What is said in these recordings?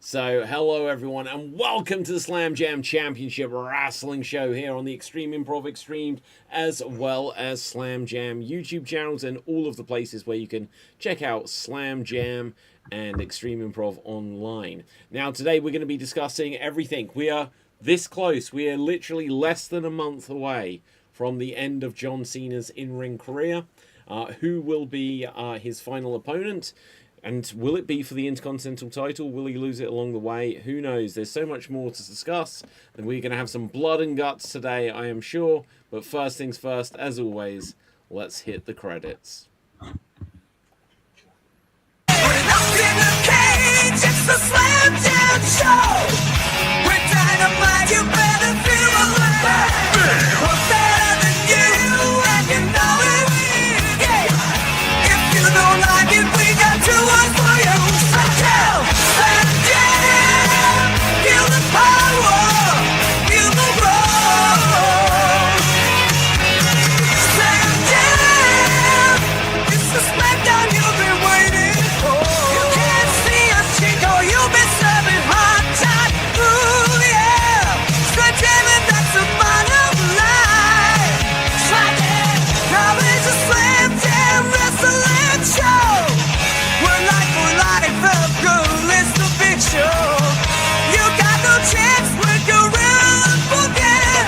So, hello everyone, and welcome to the Slam Jam Championship Wrestling Show here on the Extreme Improv Xstreamed, as well as Slam Jam YouTube channels and all of the places where you can check out Slam Jam and Extreme Improv online. Now, today we're going to be discussing everything. We are this close. We are literally less than a month away from the end of John Cena's in-ring career. Who will be his final opponent? And will it be for the Intercontinental title? Will he lose it along the way? Who knows? There's so much more to discuss. And we're going to have some blood and guts today, I am sure. But first things first, as always, let's hit the credits. It's the Slam Jam Show. We're dynamite, you better feel alive. We're better than you, and you know it. Yeah. If you don't like it, we got two words for you. Slam Jam. Feel the power, feel the roar. Slam Jam. It's the smackdown you've been waiting for. You can't see us, Chico. You've been serving hot time. Ooh, yeah. Slam Jam, and that's the bottom line. Slam Jam. Now it's a Slam Jam wrestling show. We're like felt good, it's the big show. You got no chance with gorilla booking.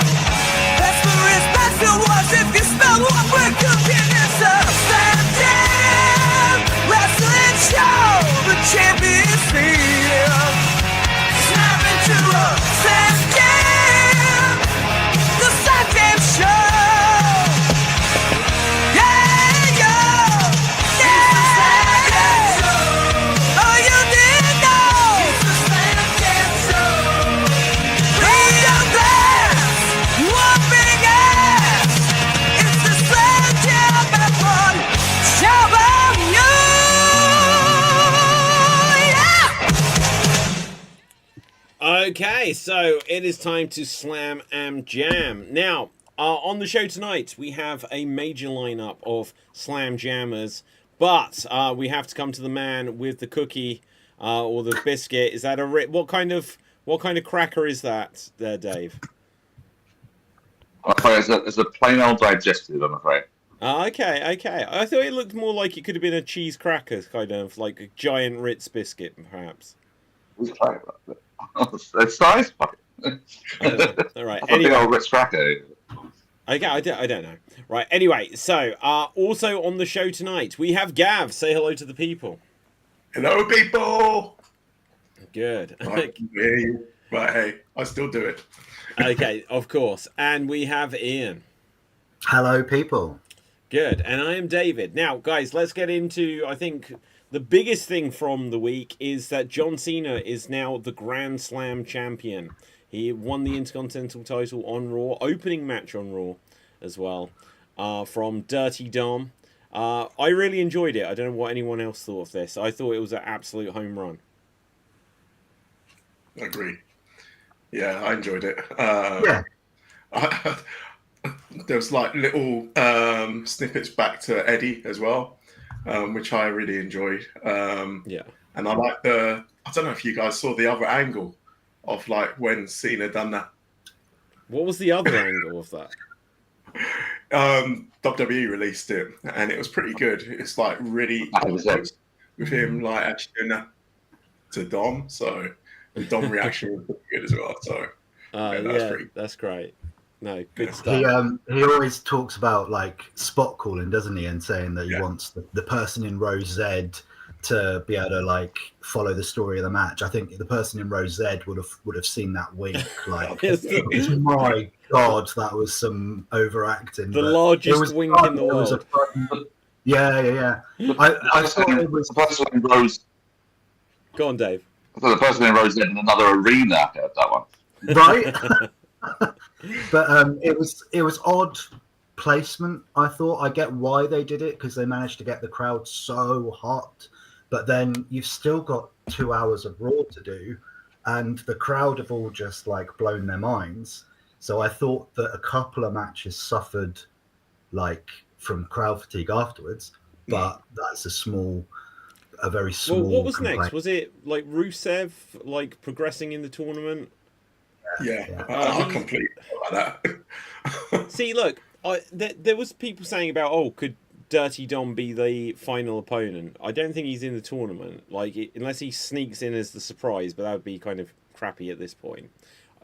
That's where his best it was if you smell what we're cooking. It's a Slam Jam wrestling show. The champion's here. Snap into a Slam Jam. The Slam Jam show. Okay, so it is time to Slam and Jam. Now, on the show tonight, we have a major lineup of Slam Jammers, but we have to come to the man with the cookie or the biscuit. Is that what kind of cracker is that, there, Dave? I'm afraid it's a plain old digestive, I'm afraid. Okay. I thought it looked more like it could have been a cheese cracker, kind of like a giant Ritz biscuit, perhaps. It's size. All right. Anyway, old Ritz cracker. Okay, I don't know. Right. Anyway, so also on the show tonight we have Gav. Say hello to the people. Hello, people. Good. Right, but hey, I still do it. Okay, of course. And we have Ian. Hello, people. Good. And I am David. Now, guys, let's get into, I think, the biggest thing from the week is that John Cena is now the Grand Slam champion. He won the Intercontinental title on Raw, opening match on Raw as well, from Dirty Dom. I really enjoyed it. I don't know what anyone else thought of this. I thought it was an absolute home run. I agree. Yeah, I enjoyed it. There was like little snippets back to Eddie as well. Which I really enjoyed. Yeah. And I like I don't know if you guys saw the other angle of like when Cena done that. What was the other angle of that? WWE released it and it was pretty good. It's like really close with him like actually doing that to Dom. So the Dom reaction was pretty good as well. So that's great. No, good stuff. He always talks about like spot calling, doesn't he? And saying that he wants the person in row Z to be able to like follow the story of the match. I think the person in row Z would have seen that wink. Like, my God, that was some overacting. The largest wink in the world. Yeah. I thought it was the person in row. Go on, Dave. I thought the person in row Z in another arena heard that one. Right. But it was odd placement. I thought I get why they did it because they managed to get the crowd so hot, but then you've still got 2 hours of Raw to do, and the crowd have all just like blown their minds. So I thought that a couple of matches suffered like from crowd fatigue afterwards, but that's a small a very small. Well, what was complaint. next? Was it like Rusev like progressing in the tournament? Yeah. I completely like that. See, look, there was people saying about, oh, could Dirty Dom be the final opponent? I don't think he's in the tournament, like unless he sneaks in as the surprise, but that would be kind of crappy at this point.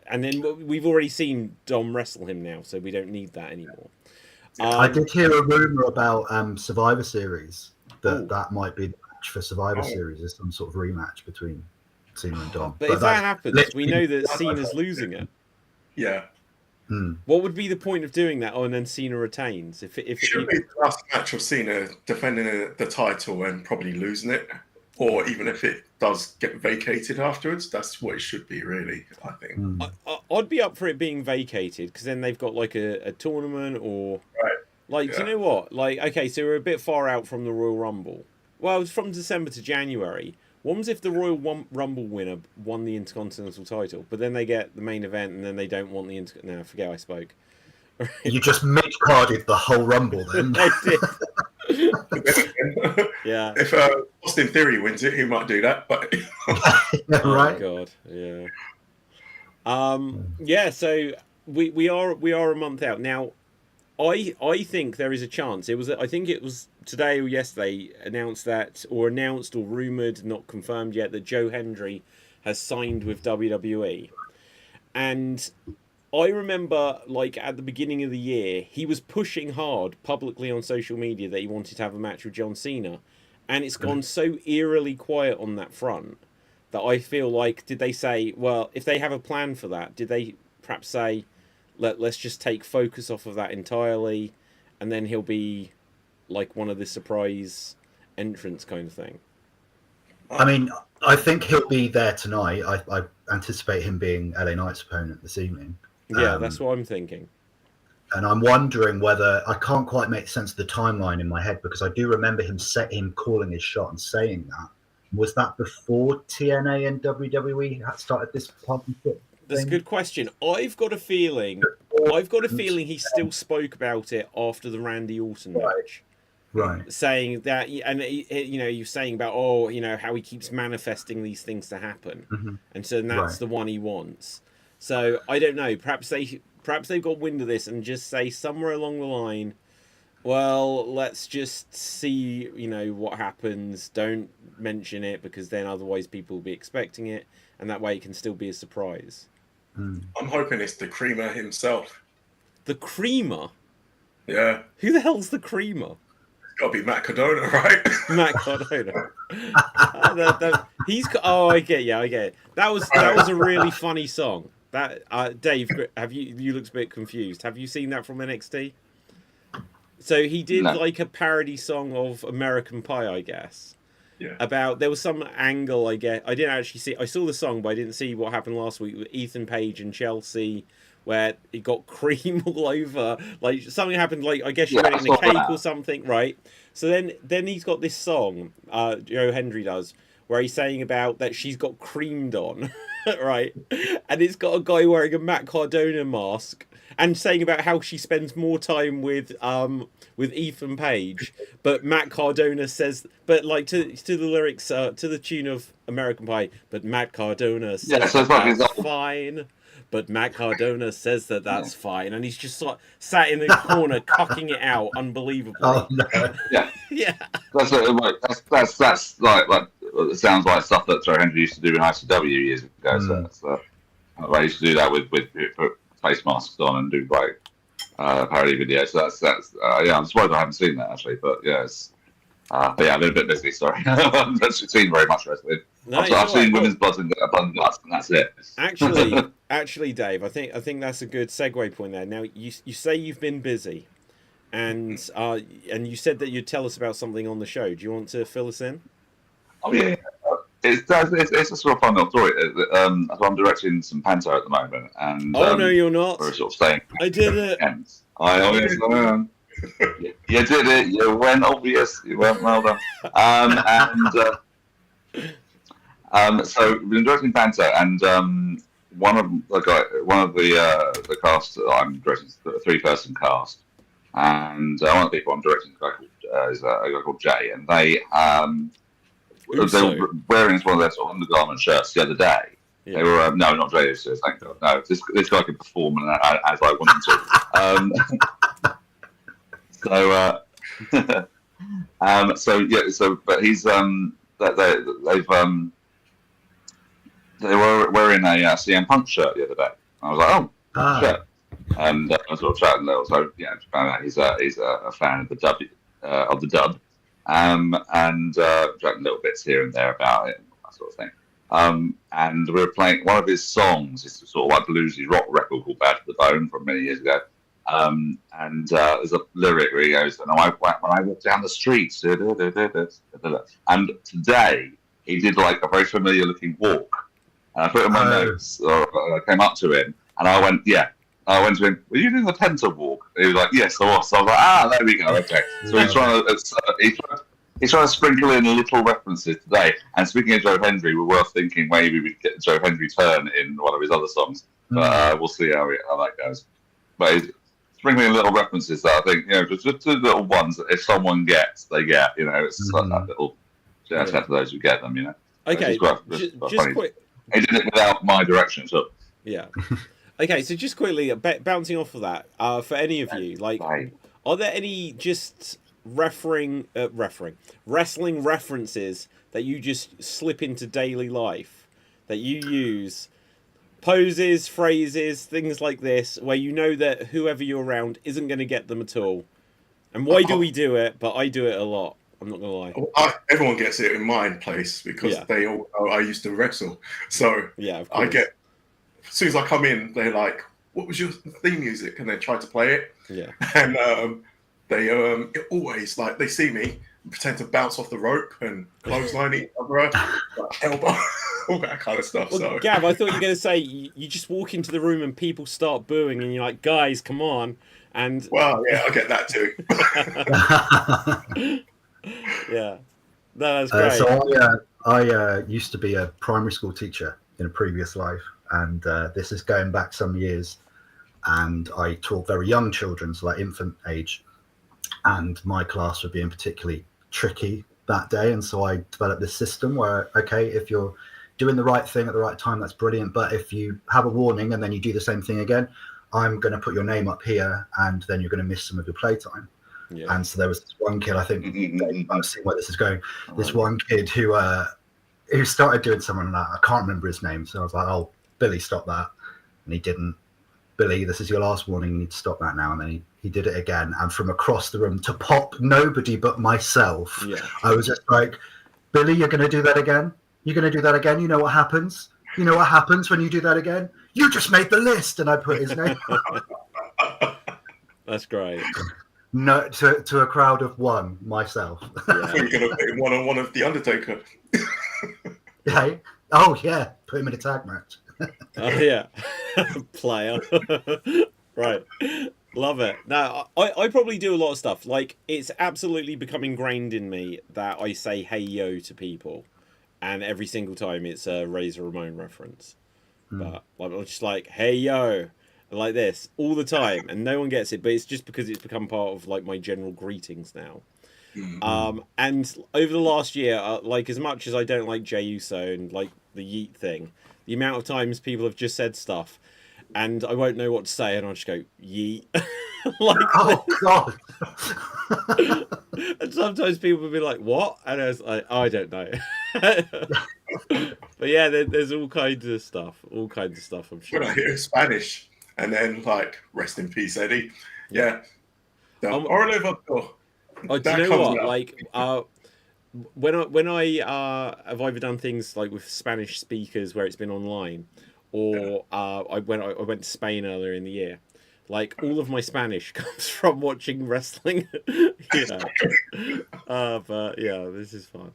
And then we've already seen Dom wrestle him now, so we don't need that anymore. I did hear a rumor about Survivor Series that might be the match for Survivor Series, is some sort of rematch between Cena and Dom. But if that happens, we know that Cena's losing it. Yeah. What would be the point of doing that? Oh, and then Cena retains. If It should be the last match of Cena defending the title and probably losing it, or even if it does get vacated afterwards, that's what it should be, really. I think. I'd be up for it being vacated, because then they've got like a tournament, or like, do you know what? Like, okay, so we're a bit far out from the Royal Rumble. Well, it's from December to January. What was if the Royal Rumble winner won the Intercontinental title, but then they get the main event and then they don't want the No, forget I spoke. You just mid-carded the whole Rumble then. I did. Yeah. If Austin Theory wins it, he might do that. But Right. Oh God, yeah. Yeah. So we are a month out now. I think there is a chance. I think it was today or yesterday announced or rumored, not confirmed yet, that Joe Hendry has signed with WWE. And I remember, like, at the beginning of the year, he was pushing hard publicly on social media that he wanted to have a match with John Cena. And it's gone so eerily quiet on that front that I feel like, did they say, well, if they have a plan for that, did they perhaps say, let's just take focus off of that entirely, and then he'll be like one of the surprise entrants kind of thing? I mean, I think he'll be there tonight. I anticipate him being LA Knight's opponent this evening. Yeah, that's what I'm thinking. And I'm wondering whether I can't quite make sense of the timeline in my head, because I do remember him calling his shot and saying that. Was that before TNA and WWE had started this partnership? That's a good question. I've got a feeling he still spoke about it after the Randy Orton match. Right. Saying that, and he was saying about, how he keeps manifesting these things to happen. And so that's the one he wants. So I don't know. Perhaps they've got wind of this and just say somewhere along the line, well, let's just see, what happens. Don't mention it, because then otherwise people will be expecting it, and that way it can still be a surprise. I'm hoping it's the Creamer himself. The Creamer? Yeah. Who the hell's the Creamer? It's got to be Matt Cardona, right? Matt Cardona. I get it. That was a really funny song. That Dave, you looked a bit confused. Have you seen that from NXT? So he did like a parody song of American Pie, I guess. Yeah. There was some angle, I guess. I didn't actually see. I saw the song, but I didn't see what happened last week with Ethan Page and Chelsea, where it got cream all over. Like something happened. Like I guess she went in a cake or something, right? So then he's got this song, Joe Hendry does, where he's saying about that she's got creamed on, right? And it's got a guy wearing a Matt Cardona mask and saying about how she spends more time with Ethan Page, but Matt Cardona says, but like to the lyrics, to the tune of American Pie, but Matt Cardona says that's fine. But Matt Cardona says that's fine, and he's just sort of sat in the corner cocking it out unbelievably. Oh, no. Yeah, yeah. That's like it sounds like stuff that Joe Hendry used to do in ICW years ago. So that's I used to do that with put face masks on and do like parody videos. So that's I'm surprised I haven't seen that actually, but yeah, it's a little bit busy. Sorry, I haven't seen very much wrestling. No, I've seen women's blood and guts, and that's it. Actually, Dave, I think that's a good segue point there. Now you say you've been busy, and you said that you'd tell us about something on the show. Do you want to fill us in? Oh yeah. It's a sort of fun little story. I'm directing some panto at the moment, and no, you're not. We're sort of staying. I did it. I always am. You did it. You went obvious. You went well done. So we've been directing panto, and one of the cast that I'm directing is a 3-person cast, and one of the people I'm directing is a guy called Jay, and they. they were wearing one of their sort of undergarment shirts the other day. Yeah. They were no, not Jay Uso, thank God. No, this guy can perform as I want him to. But he's they were wearing a CM Punk shirt the other day. I was like, oh, shit. And I was sort of chatting a little. So found out he's a fan of the dub, and chatting little bits here and there about it and that sort of thing. And we were playing one of his songs. It's sort of like bluesy rock record called "Bad to the Bone" from many years ago. And there's a lyric where he goes, "And when I walk down the streets," and today he did like a very familiar looking walk. And I put it in my notes, or I came up to him, and I went, yeah. I went to him, were you doing the Penta walk? And he was like, yes, I was. So I was like, there we go, okay. So he's trying to sprinkle in little references today. And speaking of Joe Hendry, we're worth thinking maybe we could get Joe Hendry turn in one of his other songs. But we'll see how that goes. But he's sprinkling in little references that I think, just two little ones that if someone gets, they get. It's like that little shout out to those who get them, Okay, just quick. He did it without my direction, so. Yeah. Okay, so just quickly, bouncing off of that, for any of you, like, are there any just wrestling references that you just slip into daily life that you use, poses, phrases, things like this, where you know that whoever you're around isn't going to get them at all? And why do we do it? But I do it a lot. I'm not gonna lie. Everyone gets it in my place because they all know I used to wrestle. So yeah, I get, as soon as I come in, they're like, "What was your theme music?" And they try to play it. Yeah. And they always like they see me pretend to bounce off the rope and clothesline each other, like elbow, all that kind of stuff. Well, so Gav, I thought you were gonna say you just walk into the room and people start booing, and you're like, "Guys, come on!" And well, yeah, I get that too. Yeah, no, that's great. So I used to be a primary school teacher in a previous life, and this is going back some years. And I taught very young children, so like infant age, and my class were being particularly tricky that day. And so I developed this system where, okay, if you're doing the right thing at the right time, that's brilliant. But if you have a warning and then you do the same thing again, I'm going to put your name up here, and then you're going to miss some of your playtime. Yeah. And so there was this one kid, I think I've seen where this is going. This one kid who started doing something like that. I can't remember his name. So I was like, "Oh, Billy, stop that." And he didn't. "Billy, this is your last warning. You need to stop that now." And then he did it again. And from across the room, to pop nobody but myself, I was just like, "Billy, you're going to do that again? You're going to do that again? You know what happens? You know what happens when you do that again? You just made the list." And I put his name. That's great. No, to a crowd of one, myself. Yeah. I think you're going to put him one-on-one of The Undertaker. Hey? Oh, yeah. Put him in a tag match. Oh, yeah. Player. Right. Love it. Now, I probably do a lot of stuff. Like, it's absolutely become ingrained in me that I say hey yo to people. And every single time it's a Razor Ramon reference. But I'm just like, hey yo. Like this all the time, and no one gets it, but it's just because it's become part of like my general greetings now. And over the last year, like as much as I don't like Jey Uso and like the yeet thing, the amount of times people have just said stuff and I won't know what to say and I'll just go yeet. Like, oh god. And sometimes people will be like, what? And I was like, oh, I don't know. But yeah, there's all kinds of stuff I'm sure. When I hear Spanish and then like, rest in peace, Eddie. Yeah. Do you know what? Like, when I have either done things like with Spanish speakers where it's been online, or I went to Spain earlier in the year. Like all of my Spanish comes from watching wrestling. But yeah, this is fun.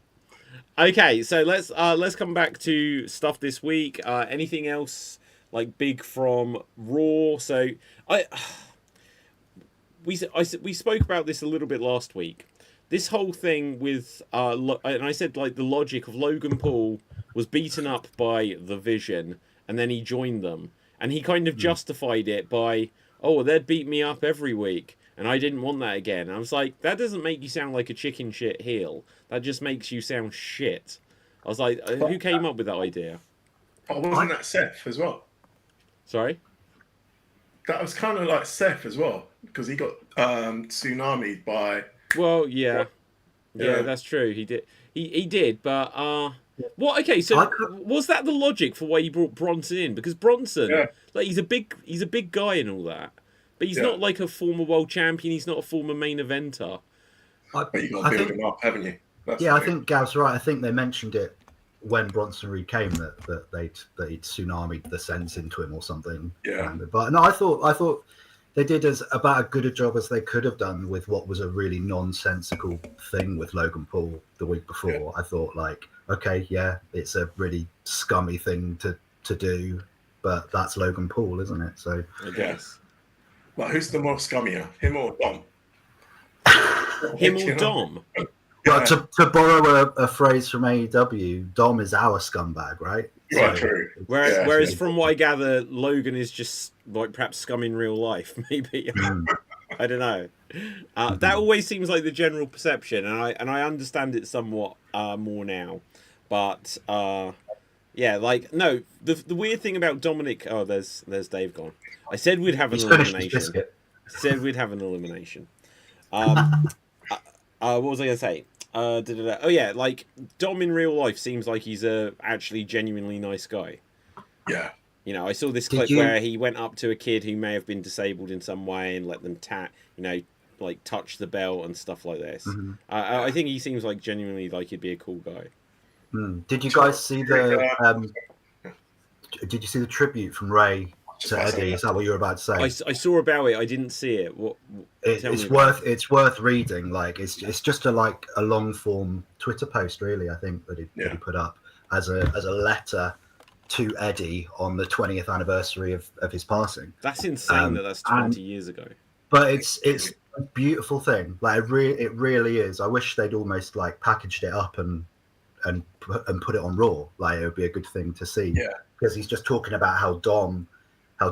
Okay, so let's come back to stuff this week. Anything else like big from Raw? So we spoke about this a little bit last week. This whole thing with and I said like the logic of Logan Paul was beaten up by the Vision, and then he joined them, and he kind of justified it by, oh, they'd beat me up every week, and I didn't want that again. I was like, that doesn't make you sound like a chicken shit heel. That just makes you sound shit. I was like, who came up with that idea? Oh, wasn't that Seth as well? Sorry? That was kind of like Seth as well, because he got tsunami'd by. Well, yeah, that's true. He did. He did, but what? Okay, so was that the logic for why he brought Bronson in? Because Bronson, like, he's a big guy and all that, but he's not like a former world champion. He's not a former main eventer. But you got to build him up, haven't you? I think Gav's right. I think they mentioned it when Bronson Reed came that he'd tsunami'd the sense into him or something. Yeah. But no, I thought they did as about as good a job as they could have done with what was a really nonsensical thing with Logan Paul the week before. Yeah. I thought, like, okay, yeah, it's a really scummy thing to do, but that's Logan Paul, isn't it? So I guess. Well, who's the more scummier, him or Dom? Him or Dom? But to borrow a phrase from AEW, Dom is our scumbag, right? Right, true. Whereas from what I gather, Logan is just like perhaps scum in real life, maybe. I don't know. That always seems like the general perception, and I understand it somewhat more now. But yeah, like, no, the weird thing about Dominic. Oh, there's Dave gone. I said we'd have an elimination. What was I gonna say? Oh yeah, like, Dom in real life seems like he's a actually genuinely nice guy. Yeah. You know, I saw this clip where he went up to a kid who may have been disabled in some way and let them like touch the belt and stuff like this. Mm-hmm. I think he seems like genuinely like he'd be a cool guy. Did you guys see the? Did you see the tribute from Ray to Eddie? Is that what you were about to say? I saw about it. I didn't see it. It's worth reading. Like, it's just a long form Twitter post, really. I think that he put up as a letter to Eddie on the 20th anniversary of his passing. That's insane. That's 20 years ago. But it's a beautiful thing. Like, it really is. I wish they'd almost like packaged it up and put it on Raw. Like, it would be a good thing to see. Yeah. Because he's just talking about how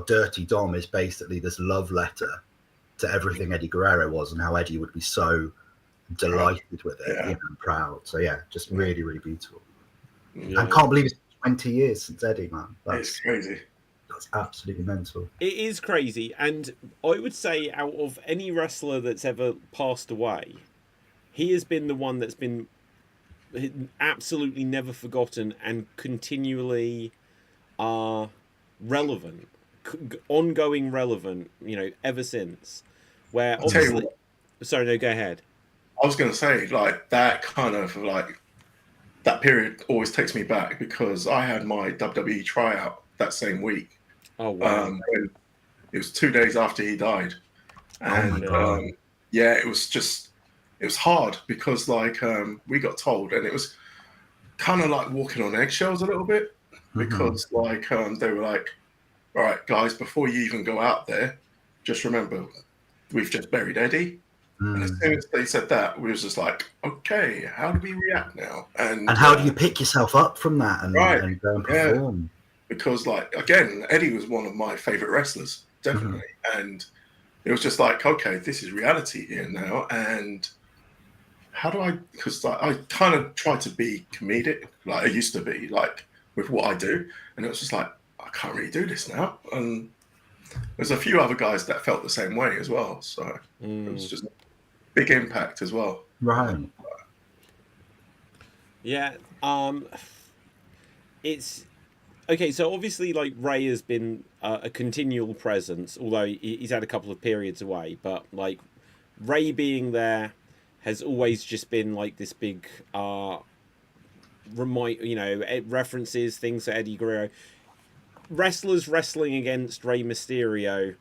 dirty Dom is basically this love letter to everything Eddie Guerrero was, and how Eddie would be so delighted with it, and proud. So yeah, just really, really beautiful. Yeah. I can't believe it's 20 years since Eddie, man. It's crazy. That's absolutely mental. It is crazy, and I would say out of any wrestler that's ever passed away, he has been the one that's been absolutely never forgotten and continually relevant, ongoing relevant, ever since. Where obviously, sorry, no, go ahead. I was going to say, like, that kind of like that period always takes me back, because I had my WWE tryout that same week. Oh wow! It was 2 days after he died, and it was hard because we got told, and it was kind of like walking on eggshells a little bit, because they were like, all right, guys, before you even go out there, just remember, we've just buried Eddie. And as soon as they said that, we was just like, okay, how do we react now? And how do you pick yourself up from that and go and perform? Yeah. Because, again, Eddie was one of my favorite wrestlers, definitely. And it was just like, okay, this is reality here now. And how do because I kind of try to be comedic, like I used to be, like, with what I do. And it was just like, I can't really do this now. And there's a few other guys that felt the same way as well. So it was just a big impact as well. Right. Yeah. It's okay. So obviously, like, Ray has been a continual presence, although he's had a couple of periods away. But like, Ray being there has always just been like this big references, things to Eddie Guerrero. Wrestlers wrestling against Rey Mysterio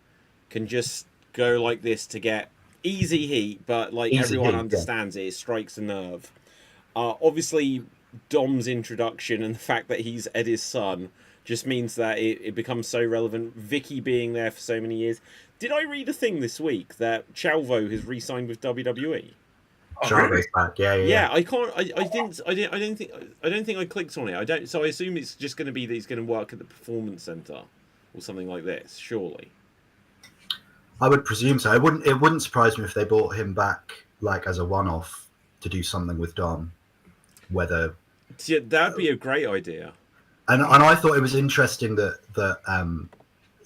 can just go like this to get easy heat, but everyone understands it. It strikes a nerve. Obviously, Dom's introduction and the fact that he's Eddie's son just means that it becomes so relevant. Vicky being there for so many years. Did I read a thing this week that Chauvo has re-signed with WWE? Chauvo's back. Yeah. I can't. I don't think I clicked on it. So I assume it's just going to be that he's going to work at the Performance Center or something like this. Surely. I would presume so. It wouldn't surprise me if they brought him back like as a one-off to do something with Dom. Whether Yeah, that'd be a great idea. and I thought it was interesting that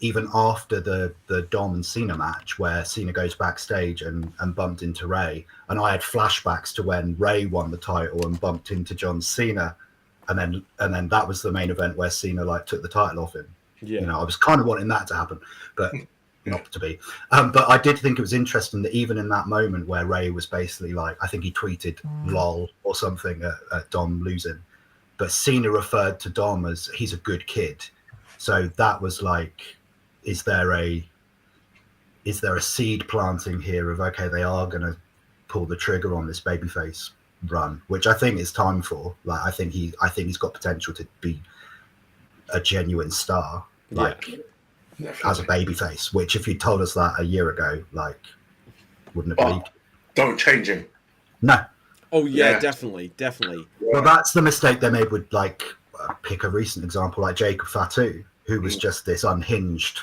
even after the Dom and Cena match, where Cena goes backstage and bumped into Ray, and I had flashbacks to when Ray won the title and bumped into John Cena, and then that was the main event where Cena like took the title off him. Yeah. You know, I was kind of wanting that to happen, but not to be. But I did think it was interesting that even in that moment where Ray was basically like, I think he tweeted "lol" or something at Dom losing, but Cena referred to Dom as he's a good kid. So that was like, is there a seed planting here of, okay, they are going to pull the trigger on this babyface run, which I think is time for. Like, I think he's got potential to be a genuine star, like as a babyface. Which, if you told us that a year ago, like, wouldn't have believed. Don't change him. No. Oh yeah, Yeah. definitely. Well, that's the mistake they made with, like, pick a recent example, like Jacob Fatu, who was just this unhinged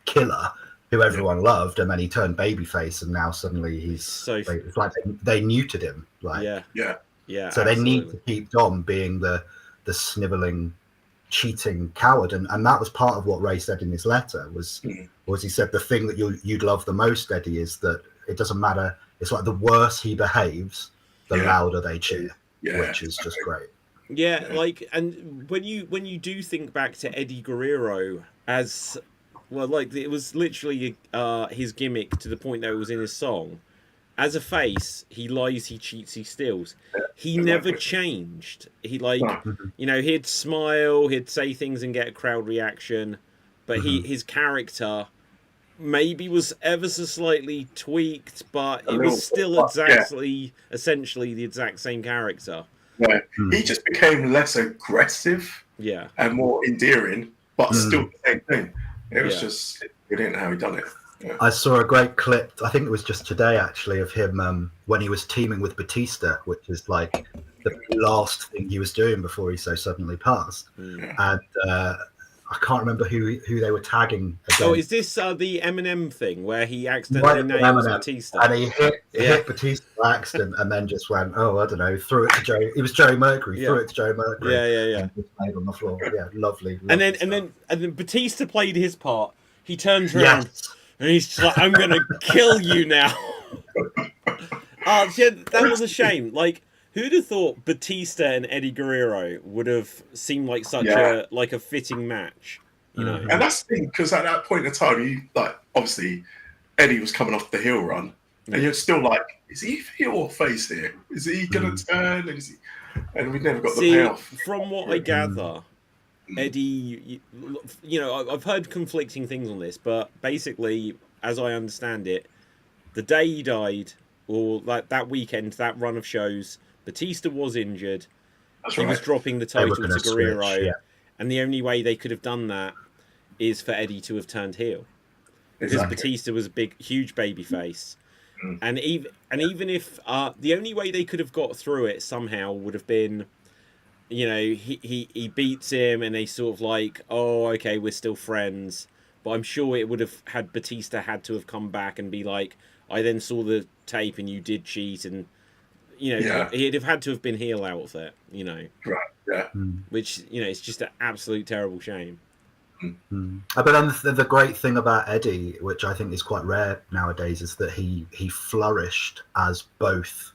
killer who everyone loved, and then he turned babyface, and now suddenly it's like they neutered him. Like, yeah. So they need to keep Dom being the sniveling, cheating coward, and that was part of what Ray said in his letter. Was he said the thing that you'd love the most, Eddie, is that it doesn't matter. It's like the worse he behaves, the louder they cheer, which is just great. Yeah, like, and when you do think back to Eddie Guerrero as well, like, it was literally his gimmick to the point that it was in his song. As a face, he lies, he cheats, he steals. He never changed. He, like, you know, he'd smile, he'd say things and get a crowd reaction, but his character maybe was ever so slightly tweaked, but it was still essentially the exact same character. Yeah. He just became less aggressive and more endearing, but still the same thing. It was just brilliant how he done it. Yeah. I saw a great clip, I think it was just today actually, of him when he was teaming with Batista, which is like the last thing he was doing before he so suddenly passed. And I can't remember who they were tagging again. Oh, is this the Eminem thing where he accidentally nails Batista? And he hit Batista by accident and then just went, I don't know, threw it to Joe. It was Joey Mercury, threw it to Joe Mercury. Yeah. And just laid on the floor. Yeah, lovely. And then Batista played his part. He turns around and he's just like, I'm going to kill you now. That was a shame. Like, who'd have thought Batista and Eddie Guerrero would have seemed like such a fitting match, you know? And that's the thing, because at that point in time, you, like, obviously Eddie was coming off the heel run, and you're still like, is he heel or face here? Is he gonna turn? And we never got the payoff. From what I gather, Eddie, you know, I've heard conflicting things on this, but basically, as I understand it, the day he died, or like that weekend, that run of shows, Batista was injured. He was dropping the title to Guerrero, and the only way they could have done that is for Eddie to have turned heel, because Batista was a huge baby face, and even if the only way they could have got through it somehow would have been, you know, he beats him and they sort of like, oh, okay, we're still friends. But I'm sure it would have had Batista had to have come back and be like, I then saw the tape and you did cheat, and you know, he'd have had to have been heel out of it, you know. Right. Yeah. Which, you know, it's just an absolute terrible shame. But then the great thing about Eddie, which I think is quite rare nowadays, is that he flourished as both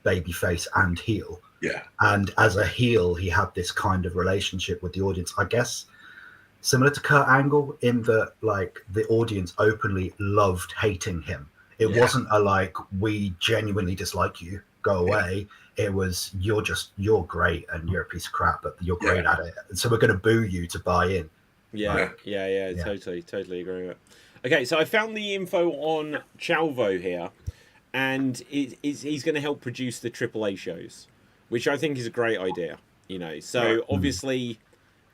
babyface and heel. Yeah. And as a heel, he had this kind of relationship with the audience, I guess, similar to Kurt Angle, in that, like, the audience openly loved hating him. It wasn't a like, we genuinely dislike you, go away. It was, you're great and you're a piece of crap, but you're great at it. And so we're going to boo you to buy in. Yeah. Totally agree with it. Okay, so I found the info on Chalvo here, and he's going to help produce the AAA shows, which I think is a great idea, you know. So obviously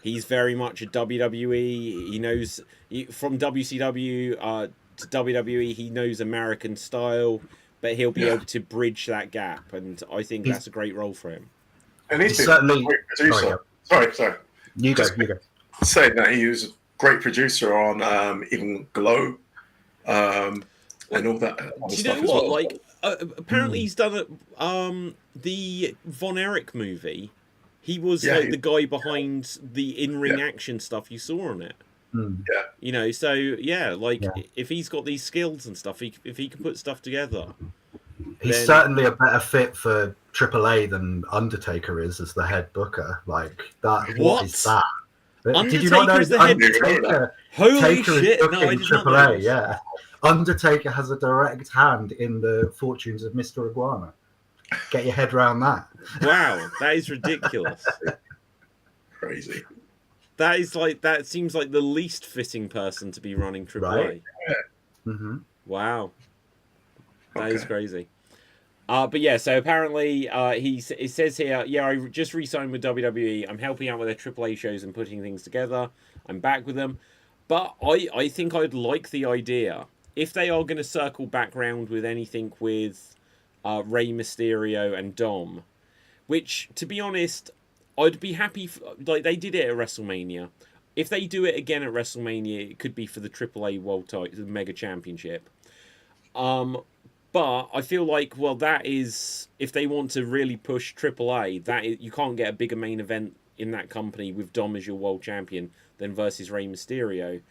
he's very much a WWE. He knows from WCW to WWE, he knows American style, but he'll be able to bridge that gap, and I think that's a great role for him. And he's certainly a great producer. Sorry. You go. Saying that he was a great producer on even Glow, and all that other Do you stuff know as what? well. Like, apparently he's done the Von Erich movie. He was Yeah, the guy behind the in-ring action stuff you saw on it. Yeah. You know, so yeah, like Yeah. if he's got these skills and stuff, if he can put stuff together, He's then- certainly a better fit for AAA than Undertaker is as the head booker. Like that. What is that? Did you not know Undertaker's the head- Undertaker? Holy Taker is shit! No, booking I did not know AAA. this. Yeah, Undertaker has a direct hand in the fortunes of Mr. Iguana. Get your head around that. Wow, that is ridiculous. Crazy. That seems like the least fitting person to be running AAA. Right. Mm-hmm. Wow, that is Okay. crazy. But yeah, so apparently it says here, yeah, I just re-signed with WWE. I'm helping out with their AAA shows and putting things together. I'm back with them. But I think I'd like the idea, if they are going to circle back round with anything with Rey Mysterio and Dom, which, to be honest, I'd be happy, like they did it at WrestleMania. If they do it again at WrestleMania, it could be for the AAA World Title, the Mega Championship. But I feel like, well, that is, if they want to really push AAA, that is, you can't get a bigger main event in that company with Dom as your world champion than versus Rey Mysterio.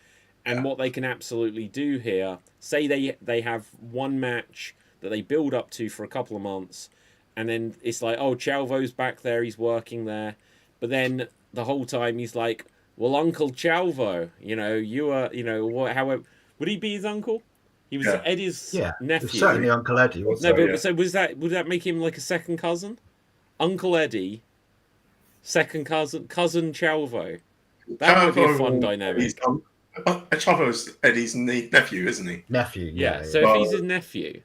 And what they can absolutely do here, say they have one match that they build up to for a couple of months, and then it's like, oh, Chauvo's back there, he's working there. But then the whole time he's like, well, Uncle Chauvo, you are, however, would he be his uncle? He was Eddie's nephew. Certainly Uncle Eddie. So would that make him like a second cousin? Uncle Eddie, second cousin Chauvo. That would be a fun dynamic. Chauvo's Eddie's nephew, isn't he? Nephew. Yeah. So if he's his nephew.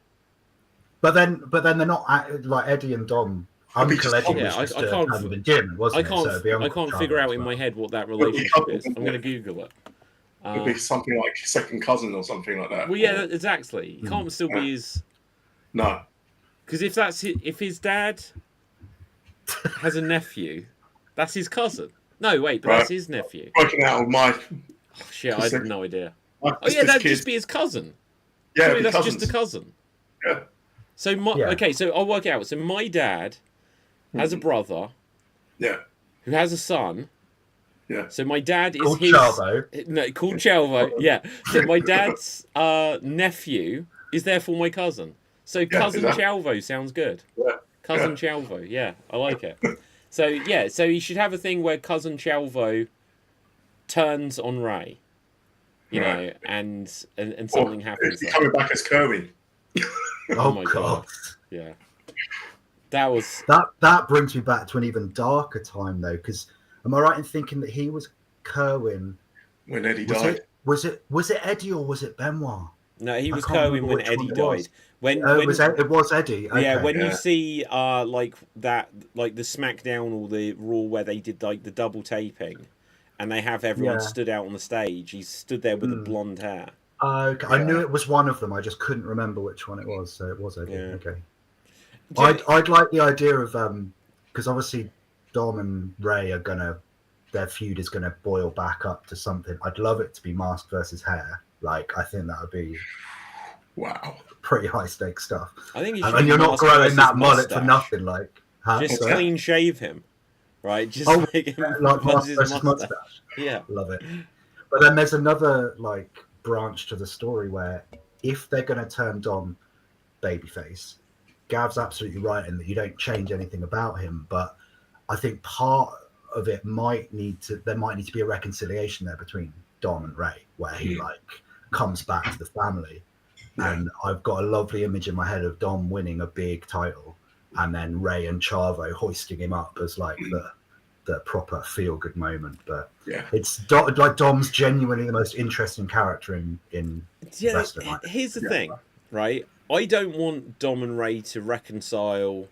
But then they're not like Eddie and Dom. Uncle Eddie was just a kind of a gym, wasn't it? I can't figure out in my head what that relationship is. I'm going to Google it. It would be something like second cousin or something like that. Well, yeah, exactly. He can't still be his. No. Because if his dad has a nephew, that's his cousin. No, wait, but that's his nephew. Working out of my. Oh, shit, I have no idea. Oh yeah, that'd just be his cousin. Yeah, surely that's just a cousin. Yeah. So okay, so I'll work it out. So my dad has a brother. Yeah. Who has a son. Yeah. So my dad is called his Chauvo. No, called Chauvo. Yeah. So my dad's nephew is therefore my cousin. So cousin Chauvo sounds good. Yeah. Cousin Chauvo. Yeah, I like it. So yeah, so you should have a thing where cousin Chauvo turns on Ray. You know, and something happens. Is he coming back as Kerwin? Oh my god. Yeah. That brings me back to an even darker time though, because am I right in thinking that he was Kerwin when Eddie died? Was it Eddie or was it Benoit? No, he was Kerwin when Eddie died. It was Eddie. Okay. Yeah, when you see like the SmackDown or the Raw where they did like the double taping, and they have everyone stood out on the stage. He stood there with the blonde hair. Okay. I knew it was one of them. I just couldn't remember which one it was. So it was Eddie. Yeah. Okay. I'd like the idea of because obviously Dom and Ray are their feud is gonna boil back up to something. I'd love it to be mask versus hair. Like I think that would be pretty high stakes stuff. I think and you're not growing that mullet for nothing. Like just clean shave him, right? Just make him like mask his versus mustache. Yeah, love it. But then there's another like branch to the story where if they're gonna turn Dom babyface, Gav's absolutely right in that you don't change anything about him, but I think part of it might need to be a reconciliation there between Dom and Ray, where he like comes back to the family. And I've got a lovely image in my head of Dom winning a big title and then Ray and Chavo hoisting him up as like the proper feel good moment. But it's like Dom's genuinely the most interesting character in wrestling. Here's the thing, right? I don't want Dom and Ray to reconcile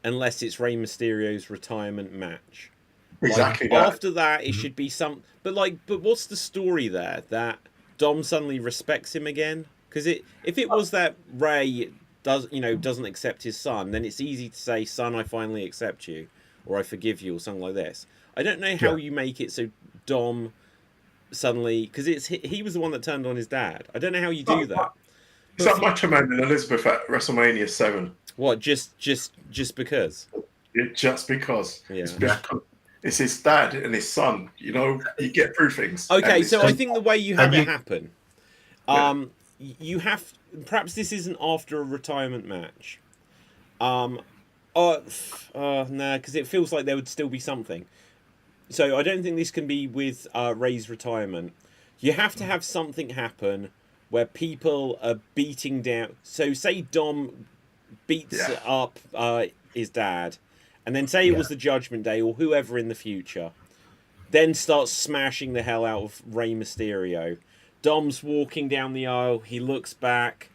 unless it's Rey Mysterio's retirement match. Exactly. Like, after that, it should be some. But what's the story there that Dom suddenly respects him again? Because if it was that Ray doesn't accept his son, then it's easy to say, "Son, I finally accept you," or "I forgive you," or something like this. I don't know how you make it so Dom suddenly, because he was the one that turned on his dad. I don't know how you do that. Is that Macho Man and Elizabeth at WrestleMania 7? What? Just because? Just because. Yeah. It's his dad and his son. You know, you get through things. Okay, And so I think the way you have and it happen, you have, perhaps this isn't after a retirement match. No, because it feels like there would still be something. So I don't think this can be with Ray's retirement. You have to have something happen where people are beating down. So say Dom beats up his dad, and then say it was the Judgment Day or whoever in the future, then starts smashing the hell out of Rey Mysterio. Dom's walking down the aisle. He looks back.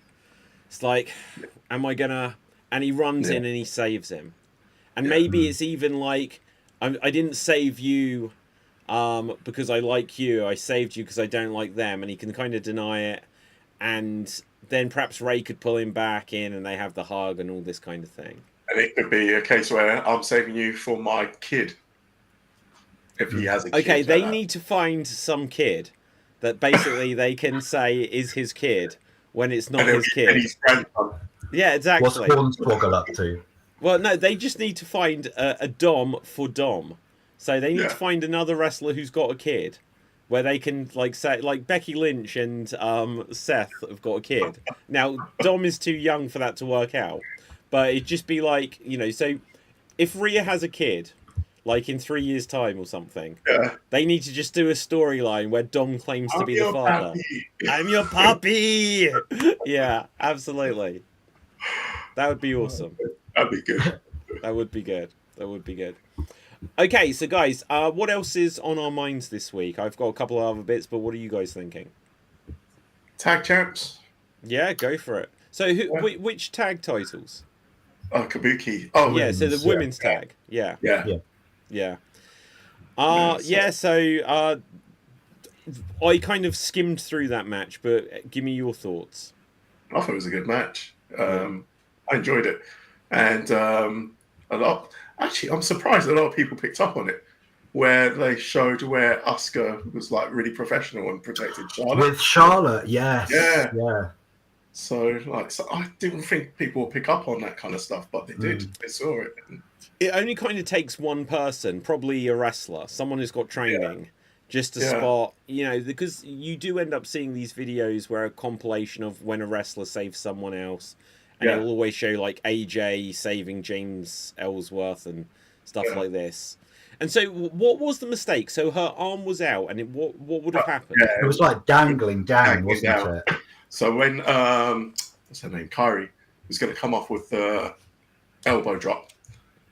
It's like, am I gonna? And he runs in and he saves him. And maybe it's even like, I didn't save you because I like you. I saved you because I don't like them. And he can kind of deny it. And then perhaps Ray could pull him back in and they have the hug and all this kind of thing. And it could be a case where I'm saving you for my kid. If he has a kid. Okay, they need to find some kid that basically they can say is his kid when it's not his kid. And his grandson. Yeah, exactly. What's Hornswoggle up to? Well, no, they just need to find a Dom for Dom. So they need to find another wrestler who's got a kid, where they can like say like Becky Lynch and Seth have got a kid. Now Dom is too young for that to work out, but it'd just be like, you know, so if Rhea has a kid, like in 3 years' time or something, they need to just do a storyline where Dom claims to be the father. Puppy. I'm your puppy. Yeah, absolutely. That would be awesome. That'd be good. That would be good. That would be good. Okay, so guys, what else is on our minds this week? I've got a couple of other bits, but what are you guys thinking? Tag champs. Yeah, go for it. So, which tag titles? Oh, Kabuki. Oh, yeah. So the women's tag. Yeah. Yeah. So I kind of skimmed through that match, but give me your thoughts. I thought it was a good match. I enjoyed it, and I'm surprised a lot of people picked up on it, where they showed where Asuka was like really professional and protected Charlotte. With Charlotte, yes. Yeah. So I didn't think people would pick up on that kind of stuff, but they did. They saw it. It only kind of takes one person, probably a wrestler, someone who's got training, just to spot, you know, because you do end up seeing these videos where a compilation of when a wrestler saves someone else, and it'll always show like AJ saving James Ellsworth and stuff like this. And so, what was the mistake? So her arm was out, and what would have happened? Yeah, it was like dangling down, wasn't it? So when what's her name, Kyrie, was going to come off with the elbow drop,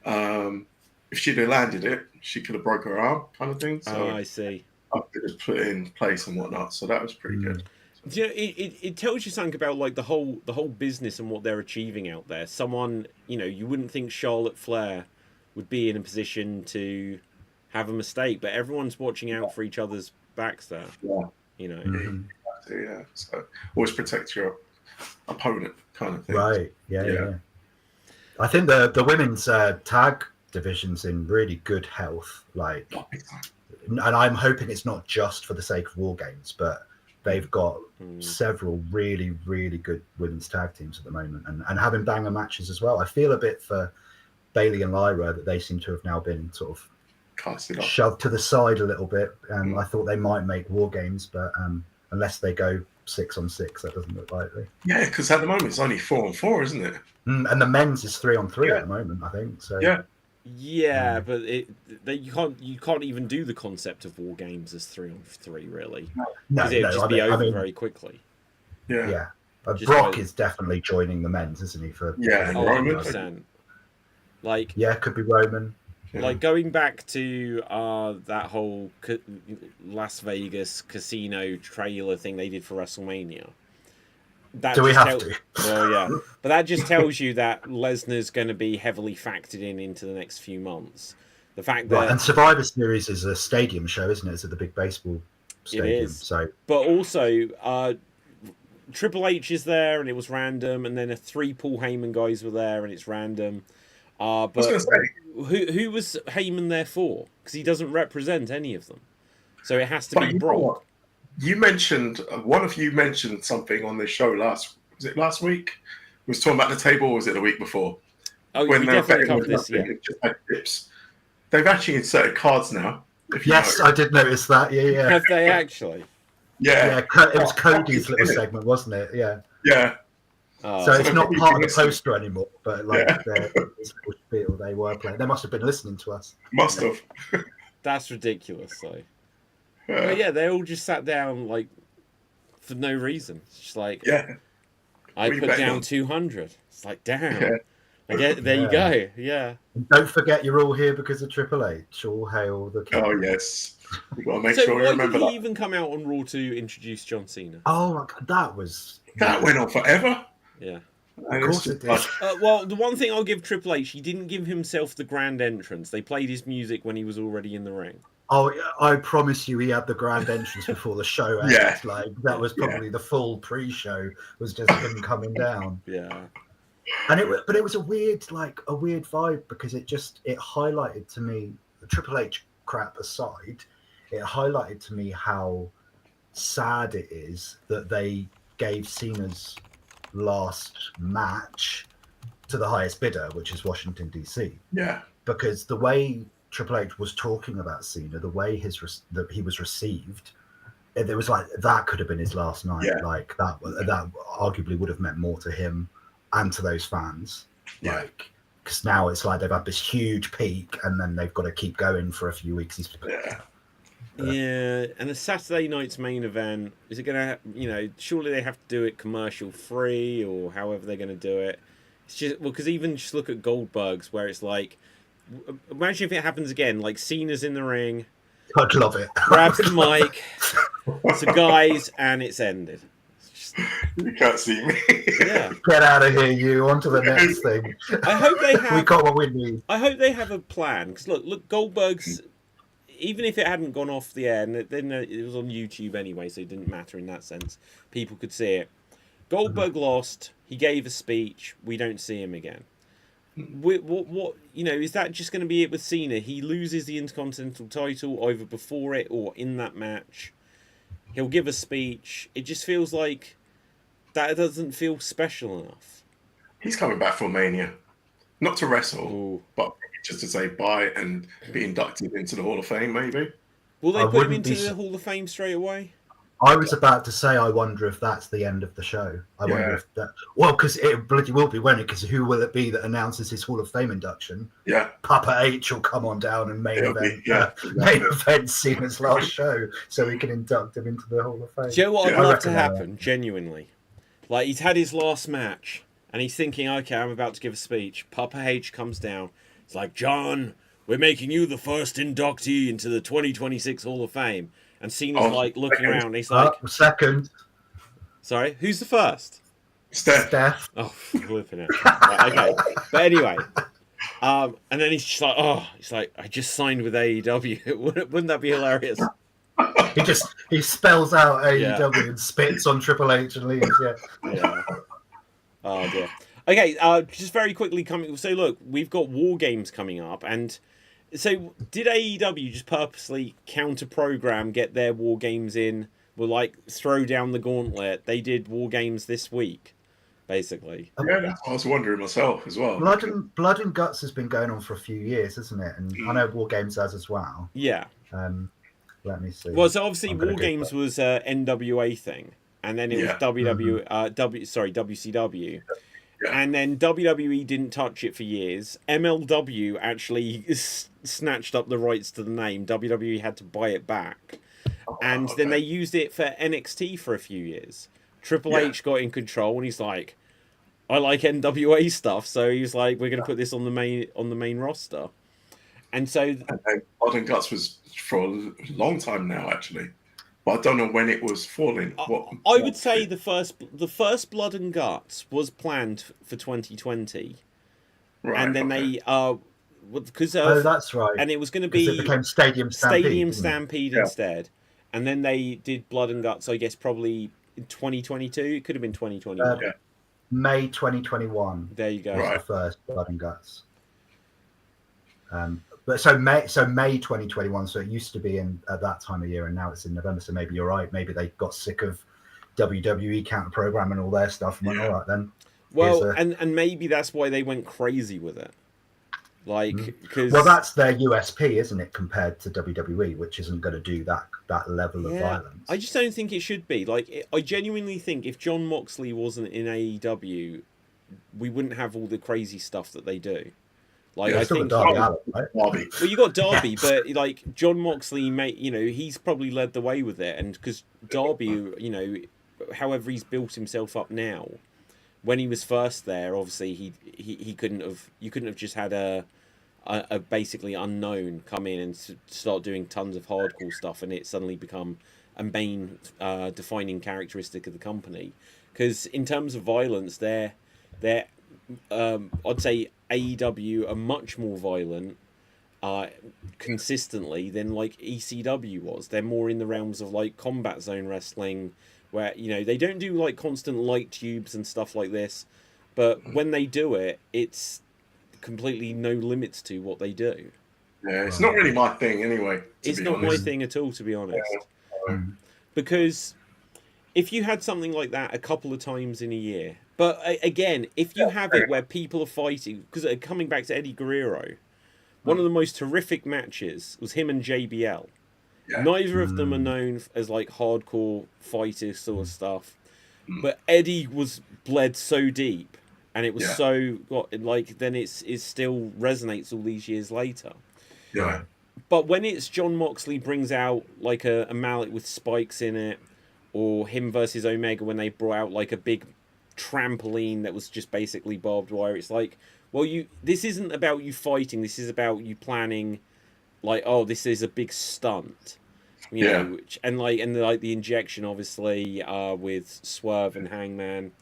if she'd have landed it, she could have broke her arm, kind of thing. So I see. I could have put it in place and whatnot. So that was pretty good. You know, it tells you something about like the whole business and what they're achieving out there. Someone, you know, you wouldn't think Charlotte Flair would be in a position to have a mistake, but everyone's watching out for each other's backs there. Yeah. You know. Yeah. So always protect your opponent, kind of thing. Right. Yeah. I think the women's tag division's in really good health. Like, and I'm hoping it's not just for the sake of War Games, but they've got several really, really good women's tag teams at the moment, and having banger matches as well. I feel a bit for Bayley and Lyra that they seem to have now been sort of shoved to the side a little bit. I thought they might make War Games, but unless they go 6-on-6, that doesn't look likely. Yeah, because at the moment it's only 4-on-4, isn't it? And the men's is 3-on-3 at the moment, I think. So yeah, but you can't even do the concept of War Games as 3-on-3 really. No, it would just be over very quickly. Yeah. Brock is definitely joining the men's, isn't he? For and Roman. 100%. Like could be Roman. Like going back to that whole Las Vegas casino trailer thing they did for WrestleMania. Do we have to? Well, yeah. But that just tells you that Lesnar's going to be heavily factored into the next few months. The fact that... and Survivor Series is a stadium show, isn't it? It's at the big baseball stadium. It is. So. But also, Triple H is there and it was random, and then 3 Paul Heyman guys were there and it's random. But who was Heyman there for? Because he doesn't represent any of them. So it has to be Brock. You mentioned, one of you mentioned something on this show last Was it last week? We was talking about the table, or was it the week before? Oh, When we they were definitely betting covered on this. Yeah. nothing, it just had tips. They've actually inserted cards now. If you Yes, know. I did notice that. Yeah. Have they actually? Yeah, Yeah. it was Cody's little Isn't it? segment, wasn't it? Yeah. Yeah. Oh, So it's they're not probably part of the listening. poster anymore, but like Yeah. this little spiel they were playing. They must have been listening to us. Must have. that's ridiculous, though. But yeah, they all just sat down like for no reason. It's just like Yeah. I What are you put betting down on? 200. It's like damn. Yeah. I get there. You go. Yeah. And don't forget, you're all here because of Triple H. All hail the king. Oh yes. We've got to make So sure we why remember did he that. even come out on Raw to introduce John Cena? Oh my God, that was. That went on forever. Yeah. And course it's it just did. Well, the one thing I'll give Triple H, he didn't give himself the grand entrance. They played his music when he was already in the ring. Oh, I promise you, he had the grand entrance before the show ended. Yeah. Like that was probably the full pre-show. Was just him coming down. Yeah. And it was a weird vibe because it highlighted to me, the Triple H crap aside, it highlighted to me how sad it is that they gave Cena's last match to the highest bidder, which is Washington DC, yeah. because the way Triple H was talking about Cena, the way that he was received, it was like that could have been his last night. Yeah. Like that arguably would have meant more to him and to those fans. Yeah. Like, because now it's like they've had this huge peak and then they've got to keep going for a few weeks. Yeah. Yeah, and a Saturday night's main event, is it going to, surely they have to do it commercial free or however they're going to do it. It's just, well, because even just look at Goldberg's where it's like, imagine if it happens again, like Cena's in the ring, I'd love it. grabs the mic, so guys, and it's ended. It's just, You can't see me. yeah. Get out of here, you. On to the next thing. I hope they We have, got what we need. I hope they have a plan, because look, Goldberg's, even if it hadn't gone off the air, and then it was on YouTube anyway, so it didn't matter in that sense. People could see it. Goldberg lost. He gave a speech. We don't see him again. What is that just going to be it with Cena? He loses the Intercontinental title either before it or in that match. He'll give a speech. It just feels like that doesn't feel special enough. He's coming back for Mania. Not to wrestle, Ooh. but just to say bye and be inducted into the Hall of Fame, maybe. Will they I put him wouldn't into be the su- Hall of Fame straight away? I was about to say, I wonder if that's the end of the show. I wonder if that. Well, because it bloody will be, won't it? Because who will it be that announces his Hall of Fame induction? Yeah. Papa H will come on down and main It'll be- event, yeah, main event Cena's last show, so we can induct him into the Hall of Fame. Do you know what I'd Yeah. love I to reckon that. happen, genuinely? Like, he's had his last match, and he's thinking, okay, I'm about to give a speech. Papa H comes down. It's like, John, we're making you the first inductee into the 2026 Hall of Fame. And Cena's like looking second. around. He's like, Second, sorry, who's the first? Steph. Steph. Oh, flipping it. Right, okay. But anyway, and then he's just like, I just signed with AEW. Wouldn't that be hilarious? He spells out Yeah. AEW and spits on Triple H and leaves. Yeah. Yeah. Oh dear. Okay, just very quickly coming. So look, we've got War Games coming up, and so did AEW just purposely counter-program, get their War Games in? Will like throw down the gauntlet? They did War Games this week, basically. Yeah, that's what I was wondering myself as well. Blood and Guts has been going on for a few years, isn't it? And I know War Games has as well. Yeah. Let me see. Well, so obviously I'm gonna War go Games was a NWA thing, and then it was WCW. Yeah. And then WWE didn't touch it for years. MLW actually snatched up the rights to the name. WWE had to buy it back. And then they used it for NXT for a few years. Triple H got in control, and he's like, I like NWA stuff, so he was like, we're going to put this on the main roster. And so And Blood and Guts was for a long time now, actually. But I don't know when it was falling. I would say the first Blood and Guts was planned for 2020, Right, and then okay. because that's right. and it was going to 'Cause be it became Stadium Stampede. Stadium didn't it? Stampede Yeah. instead, and then they did Blood and Guts. I guess probably in 2022. It could have been 2021. Yeah. May 2021. There you go. Right. The first Blood and Guts. But so May 2021. So it used to be at that time of year, and now it's in November. So maybe you're right. Maybe they got sick of WWE counter program and all their stuff. And went, all right then. Well, and maybe that's why they went crazy with it. Like, because well, that's their USP, isn't it, compared to WWE, which isn't going to do that level of violence. I just don't think it should be. Like, I genuinely think if Jon Moxley wasn't in AEW, we wouldn't have all the crazy stuff that they do. Like, I think Darby Allin, right? Darby. well, you got Darby, but like Jon Moxley, he's probably led the way with it, and because Darby, however he's built himself up now, when he was first there, obviously he couldn't have. You couldn't have just had a basically unknown come in and start doing tons of hardcore stuff, and it suddenly become a main defining characteristic of the company. Because in terms of violence, they're I'd say AEW are much more violent consistently than like ECW was. They're more in the realms of like combat zone wrestling, where they don't do like constant light tubes and stuff like this, but when they do it, it's completely no limits to what they do. Yeah, it's not really my thing anyway. It's not my thing at all, to be honest. Because if you had something like that a couple of times in a year, but again, if you have it where people are fighting, because coming back to Eddie Guerrero, one of the most horrific matches was him and JBL. Yeah. Neither of them are known as like hardcore fighters sort of stuff, but Eddie was bled so deep, and it was then it still resonates all these years later. Yeah. But when it's Jon Moxley brings out like a mallet with spikes in it, or him versus Omega when they brought out like a big trampoline that was just basically barbed wire, it's like, well, this isn't about you fighting, this is about you planning, like, oh, this is a big stunt, you know, and the injection obviously with Swerve and Hangman.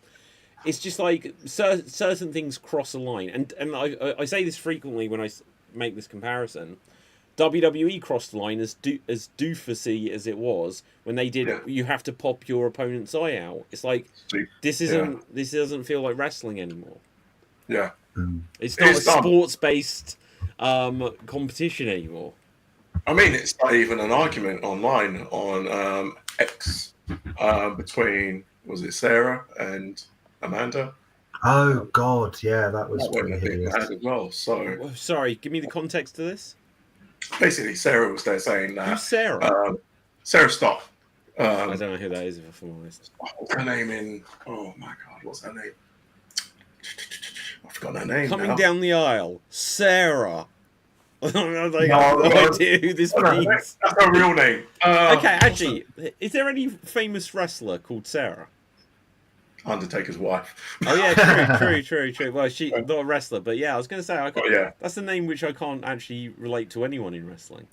It's just like certain things cross a line, and I say this frequently when I make this comparison. WWE crossed the line as doofusy as it was when they did. Yeah. You have to pop your opponent's eye out. It's like this doesn't feel like wrestling anymore. Yeah, it's not a sports-based competition anymore. I mean, it's not even an argument online on X between, was it Sarah and Amanda? Oh God, yeah, that was pretty hideous as well. So sorry, give me the context to this. Basically, Sarah was there saying that. Who's Sarah? Sarah Stock. I don't know who that is, if I'm honest. What's her name in? Oh my God, what's her name? I forgot her name. Coming down the aisle, Sarah. I have no idea who this means. That's her real name. Okay, actually, is there any famous wrestler called Sarah? Undertaker's wife. Oh yeah, true. Well, she's not a wrestler, but yeah, I was going to say, that's the name which I can't actually relate to anyone in wrestling.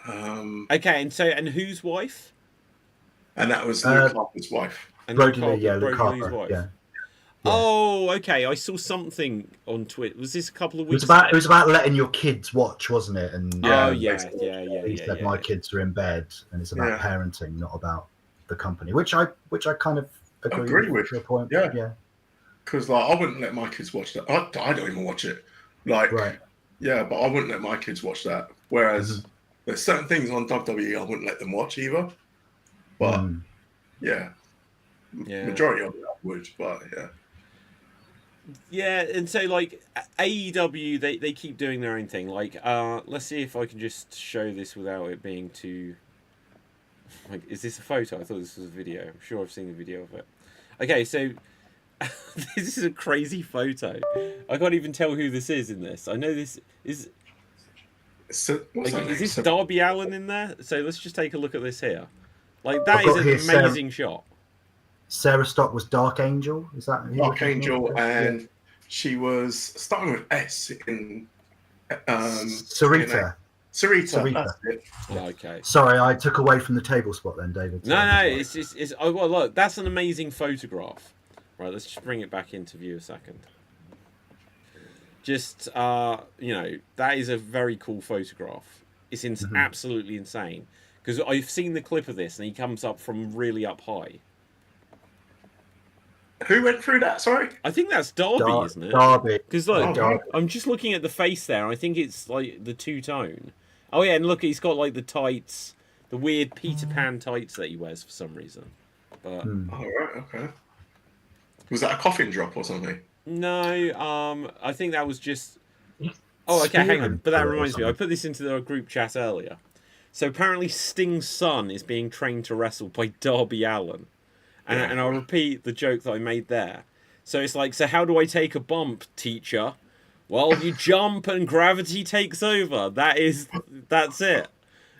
Okay, and whose wife? And that was Luke Harper's wife. Luke Harper, wife. Yeah. Oh, okay. I saw something on Twitter. Was this a couple of weeks? It was about letting your kids watch, wasn't it? And yeah. He said my kids are in bed, and it's about parenting, not about the company, which I kind of agree with your point. Yeah. Because I wouldn't let my kids watch that. I don't even watch it. But I wouldn't let my kids watch that. Whereas there's certain things on WWE I wouldn't let them watch either. But majority of it I would. But yeah, and so like AEW, they keep doing their own thing. Like, let's see if I can just show this without it being too. Like, is this a photo? I thought this was a video. I'm sure I've seen the video of it. Okay, so this is a crazy photo. I can't even tell who this is in this. I know this is. So, is this Darby Allin in there? So let's just take a look at this here. Like, that is an amazing shot. Sarah Stock was Dark Angel. Is that Dark Angel? And she was starting with S in Sarita. Sarita. That's it. Okay. Sorry, I took away from the table spot then, David. No, it's just well, look, that's an amazing photograph. Right, let's just bring it back into view a second. Just that is a very cool photograph. It's absolutely insane, because I've seen the clip of this and he comes up from really up high. Who went through that? Sorry, I think that's Darby, isn't it? Darby. Because I'm just looking at the face there. I think it's like the two-tone. Oh yeah, and look, he's got like the tights, the weird Peter Pan tights that he wears for some reason. But Oh, right, okay. Was that a coffin drop or something? no, I think that was just. Oh, okay, hang on. But that reminds me, I put this into the group chat earlier. So apparently, Sting's son is being trained to wrestle by Darby Allin, and I'll repeat the joke that I made there. So it's like, so how do I take a bump, teacher? Well, you jump and gravity takes over. That's it.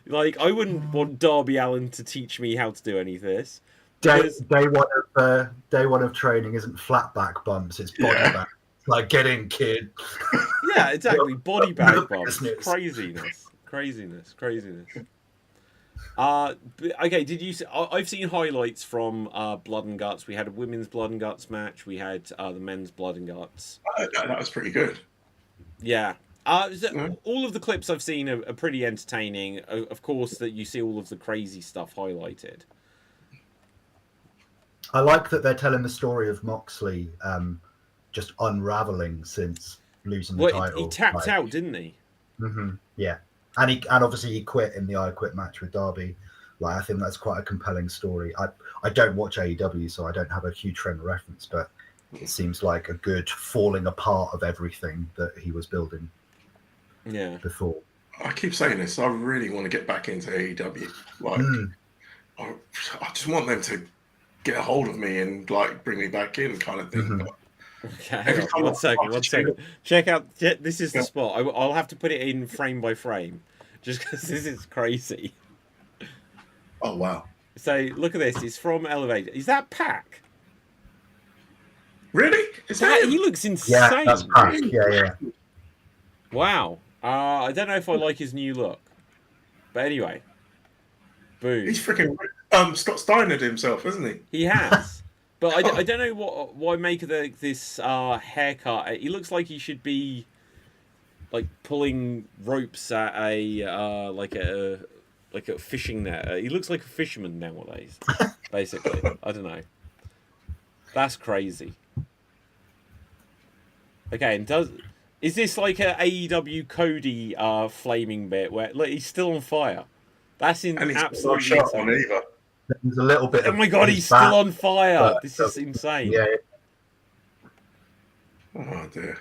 Like, I wouldn't want Darby Allin to teach me how to do any of this. Day one of training isn't flat back bumps; it's body back. Like, get in, kid. Yeah, exactly. Body bag bumps. Business. Craziness. Okay, did you? I've seen highlights from Blood and Guts. We had a women's Blood and Guts match. We had the men's Blood and Guts. That was pretty good. Yeah. All of the clips I've seen are pretty entertaining. Of course, that you see all of the crazy stuff highlighted. I like that they're telling the story of Moxley just unraveling since losing the title. He tapped out, didn't he? Mm-hmm. Yeah, and obviously he quit in the I Quit match with Darby. Like, I think that's quite a compelling story. I don't watch AEW, so I don't have a huge frame of reference, but it seems like a good falling apart of everything that he was building. Yeah. Before. I keep saying this. I really want to get back into AEW. Like, I just want them to get a hold of me and like bring me back in, kind of thing. Mm-hmm. Okay, one second. Check out. This is the spot. I'll have to put it in frame by frame, just because this is crazy. Oh wow! So look at this. It's from Elevator. Is that Pac? Really? Is that He looks insane. Yeah, that's Pac. Yeah. Wow. I don't know if I like his new look, but anyway. Boo. He's freaking Scott Steinered himself, isn't he? He has. But I don't know what I make of this haircut. He looks like he should be like pulling ropes at a fishing net. He looks like a fisherman nowadays, basically. I don't know. That's crazy. Okay, and is this like a AEW Cody flaming bit where like he's still on fire? That's absolutely shot on either. There's a little bit. Oh my god, he's still on fire! This is insane. Yeah. Oh dear.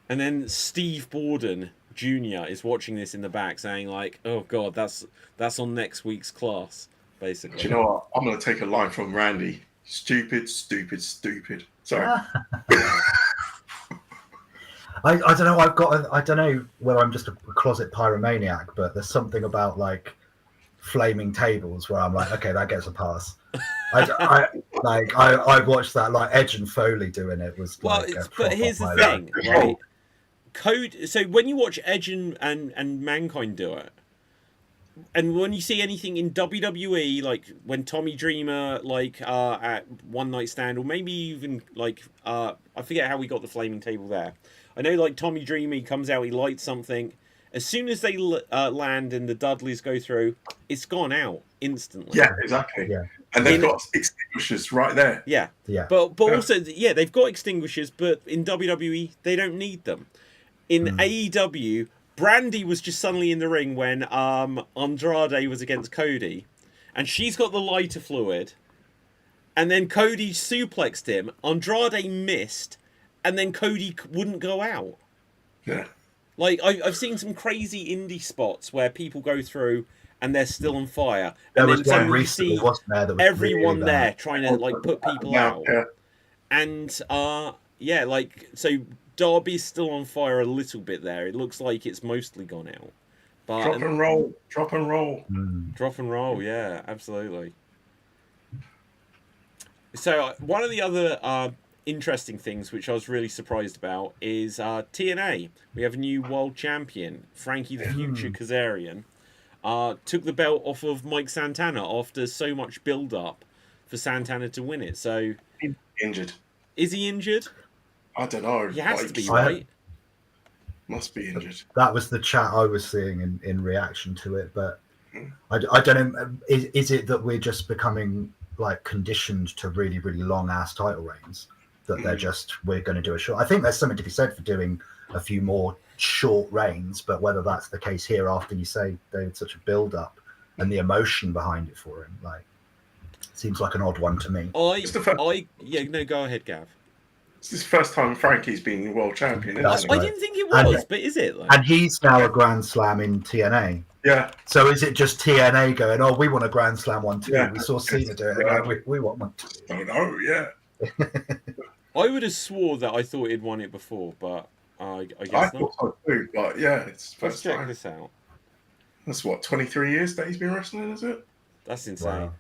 And then Steve Borden Jr. is watching this in the back, saying like, "Oh god, that's on next week's class." Basically. Do you know what? I'm going to take a line from Randy. Stupid. Sorry. I don't know. I don't know whether I'm just a closet pyromaniac, but there's something about like flaming tables where I'm like, okay, that gets a pass. I watched that, like Edge and Foley doing it was like. But here's the thing, right? So when you watch Edge and Mankind do it, and when you see anything in WWE, like when Tommy Dreamer, like at One Night Stand, or maybe even like I forget how we got the flaming table there. I know, like Tommy Dreamer, he comes out, he lights something. As soon as they land and the Dudleys go through, it's gone out instantly. Yeah, exactly. Yeah, and they've got extinguishers right there. Yeah. But also, they've got extinguishers, but in WWE they don't need them. In AEW, Brandy was just suddenly in the ring when Andrade was against Cody, and she's got the lighter fluid, and then Cody suplexed him. Andrade missed, and then Cody wouldn't go out. Yeah. Like, I've seen some crazy indie spots where people go through and they're still on fire. There and was one recently, wasn't there? That was everyone really there trying to, like, put people out. Yeah. And, so Darby's still on fire a little bit there. It looks like it's mostly gone out. But, drop and roll. Drop and roll, yeah, absolutely. So, one of the other interesting things which I was really surprised about is TNA. We have a new world champion, Frankie the Future Kazarian. Took the belt off of Mike Santana after so much build-up for Santana to win it. So He's injured. Is he injured? I don't know. He has to be, right? Must be injured. That was the chat I was seeing in reaction to it, but I don't know. Is it that we're just becoming like conditioned to really, really long ass title reigns? That we're going to do a short. I think there's something to be said for doing a few more short reigns, but whether that's the case here after you say they had such a build up and the emotion behind it for him, like Seems like an odd one to me. Yeah, no, go ahead, Gav. It's his first time Frankie's been world champion, That's isn't it? I didn't think it was, but is it? Like? And he's now a Grand Slam in TNA. Yeah. So is it just TNA going, oh, we want a Grand Slam one too? Yeah. We saw Cena do it. Yeah. And we want one too. Oh no, yeah. I would have swore that I thought he'd won it before, but I I guess thought not. so too, but yeah, it's Let's first check time. this out. That's what, 23 years that he's been wrestling, is it? That's insane. Wow.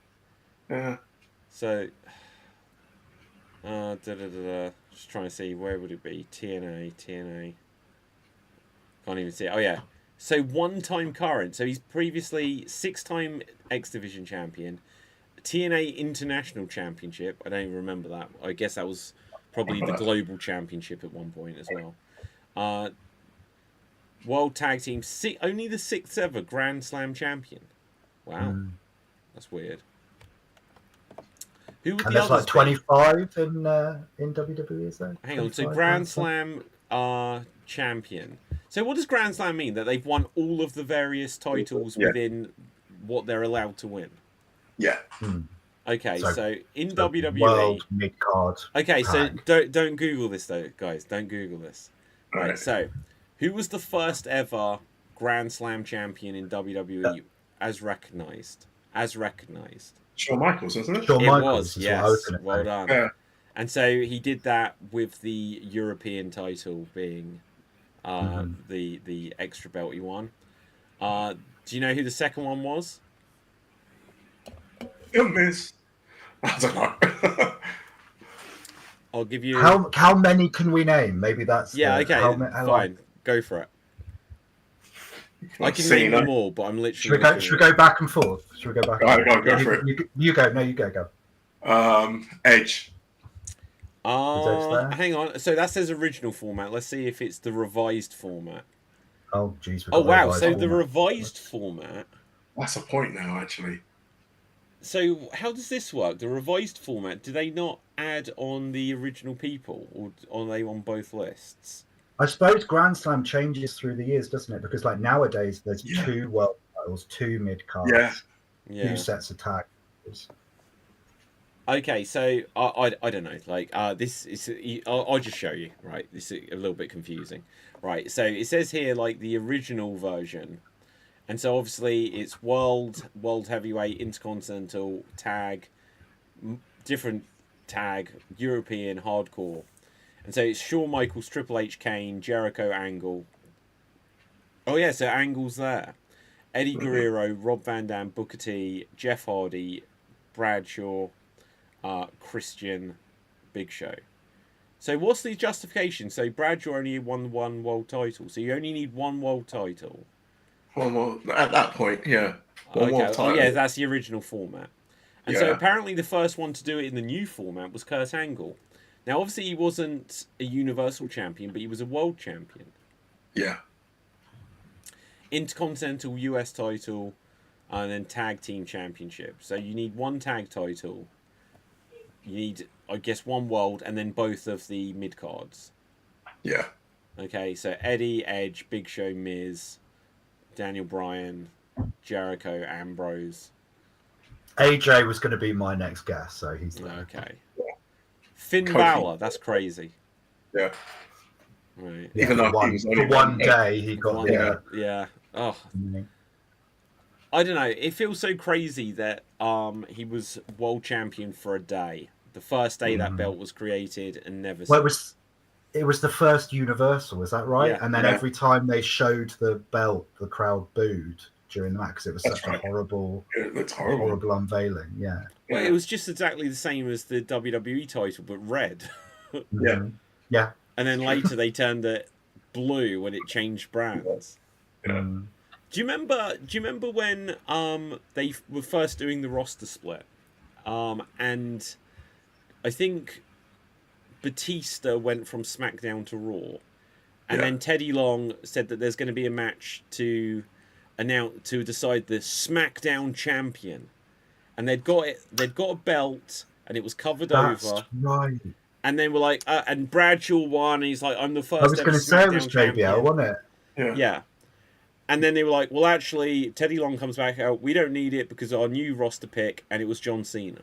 Yeah. So, just trying to see, where would it be? TNA. Can't even see it. Oh, yeah. So, one-time current. So, he's previously 6-time X Division champion, TNA International Championship. I don't even remember that. I guess that was probably the global championship at one point as well. World Tag Team, only the 6th ever Grand Slam champion. Wow. That's weird. Who would And the there's others like be? 25 in WWE, is there? Hang on, so 25 Grand Slam champion. So what does Grand Slam mean? That they've won all of the various titles within what they're allowed to win? Yeah. Okay, so in So WWE... World mid-card. Okay, so tag. don't Google this though, guys. Don't Google this. Right, so who was the first ever Grand Slam champion in WWE as recognized? Shawn Michaels, wasn't it? Shawn It Michaels was, is yes. what I was gonna Well say. done. Yeah. And so he did that with the European title being the extra belt he won. Do you know who the second one was? Miss. I don't know. I'll give you... How many can we name? Maybe that's Yeah, okay, how fine. Go for it. I can name them all, but I'm literally... Should we go back and forth? Should we go back? Go for it. You go. No, you go. Edge. Hang on. So that says original format. Let's see if it's the revised format. Oh, jeez. Oh, wow. So the revised format... That's a point now, actually. So how does this work? The revised format, do they not add on the original people? Or are they on both lists? I suppose Grand Slam changes through the years, doesn't it? Because like nowadays, there's 2 world titles, 2 mid cards, Yeah. 2 sets of tag. Okay, so I don't know. Like this is I'll just show you. Right, this is a little bit confusing. Right, so it says here like the original version, and so obviously it's world heavyweight, intercontinental, tag, different tag, European, hardcore, and so it's Shawn Michaels, Triple H, Kane, Jericho, Angle. Oh yeah, so Angle's there. Eddie Guerrero, Rob Van Dam, Booker T, Jeff Hardy, Bradshaw, Christian, Big Show. So what's the justification? So Bradshaw only won 1 world title, so you only need 1 world title. One more at that point, yeah. One more title. Oh yeah, that's the original format. And so Yeah. apparently the first one to do it in the new format was Kurt Angle. Now obviously he wasn't a Universal Champion, but he was a World Champion. Yeah. Intercontinental US title, and then Tag Team Championship. So you need 1 tag title. You need, I guess, 1 world, and then both of the mid cards. Yeah. Okay, so Eddie, Edge, Big Show, Miz, Daniel Bryan, Jericho, Ambrose. AJ was going to be my next guest, so he's there. Okay. Finn Kofi. Balor, that's crazy. Yeah. Right. Yeah, Even though for he was only one day, he got the. Yeah. Oh, I don't know. It feels so crazy that he was world champion for a day. The first day that belt was created and never. Well, it was the first Universal, is that right? Yeah. And then every time they showed the belt, the crowd booed during the match because it was That's such a horrible, It looks horrible. horrible unveiling. Yeah. Well, it was just exactly the same as the WWE title, but red. Yeah. Yeah. And then later they turned it blue when it changed brands. Yeah. Do you remember when they were first doing the roster split? And I think Batista went from SmackDown to Raw. And then Teddy Long said that there's going to be a match to decide the SmackDown champion. And they'd got a belt and it was covered That's over. right. And then we're like, and Bradshaw won. And he's like, I'm the first. I was going to say it was SmackDown JBL, champion. wasn't it? Yeah. Yeah. And then they were like, well, actually, Teddy Long comes back out. We don't need it because our new roster pick, and it was John Cena.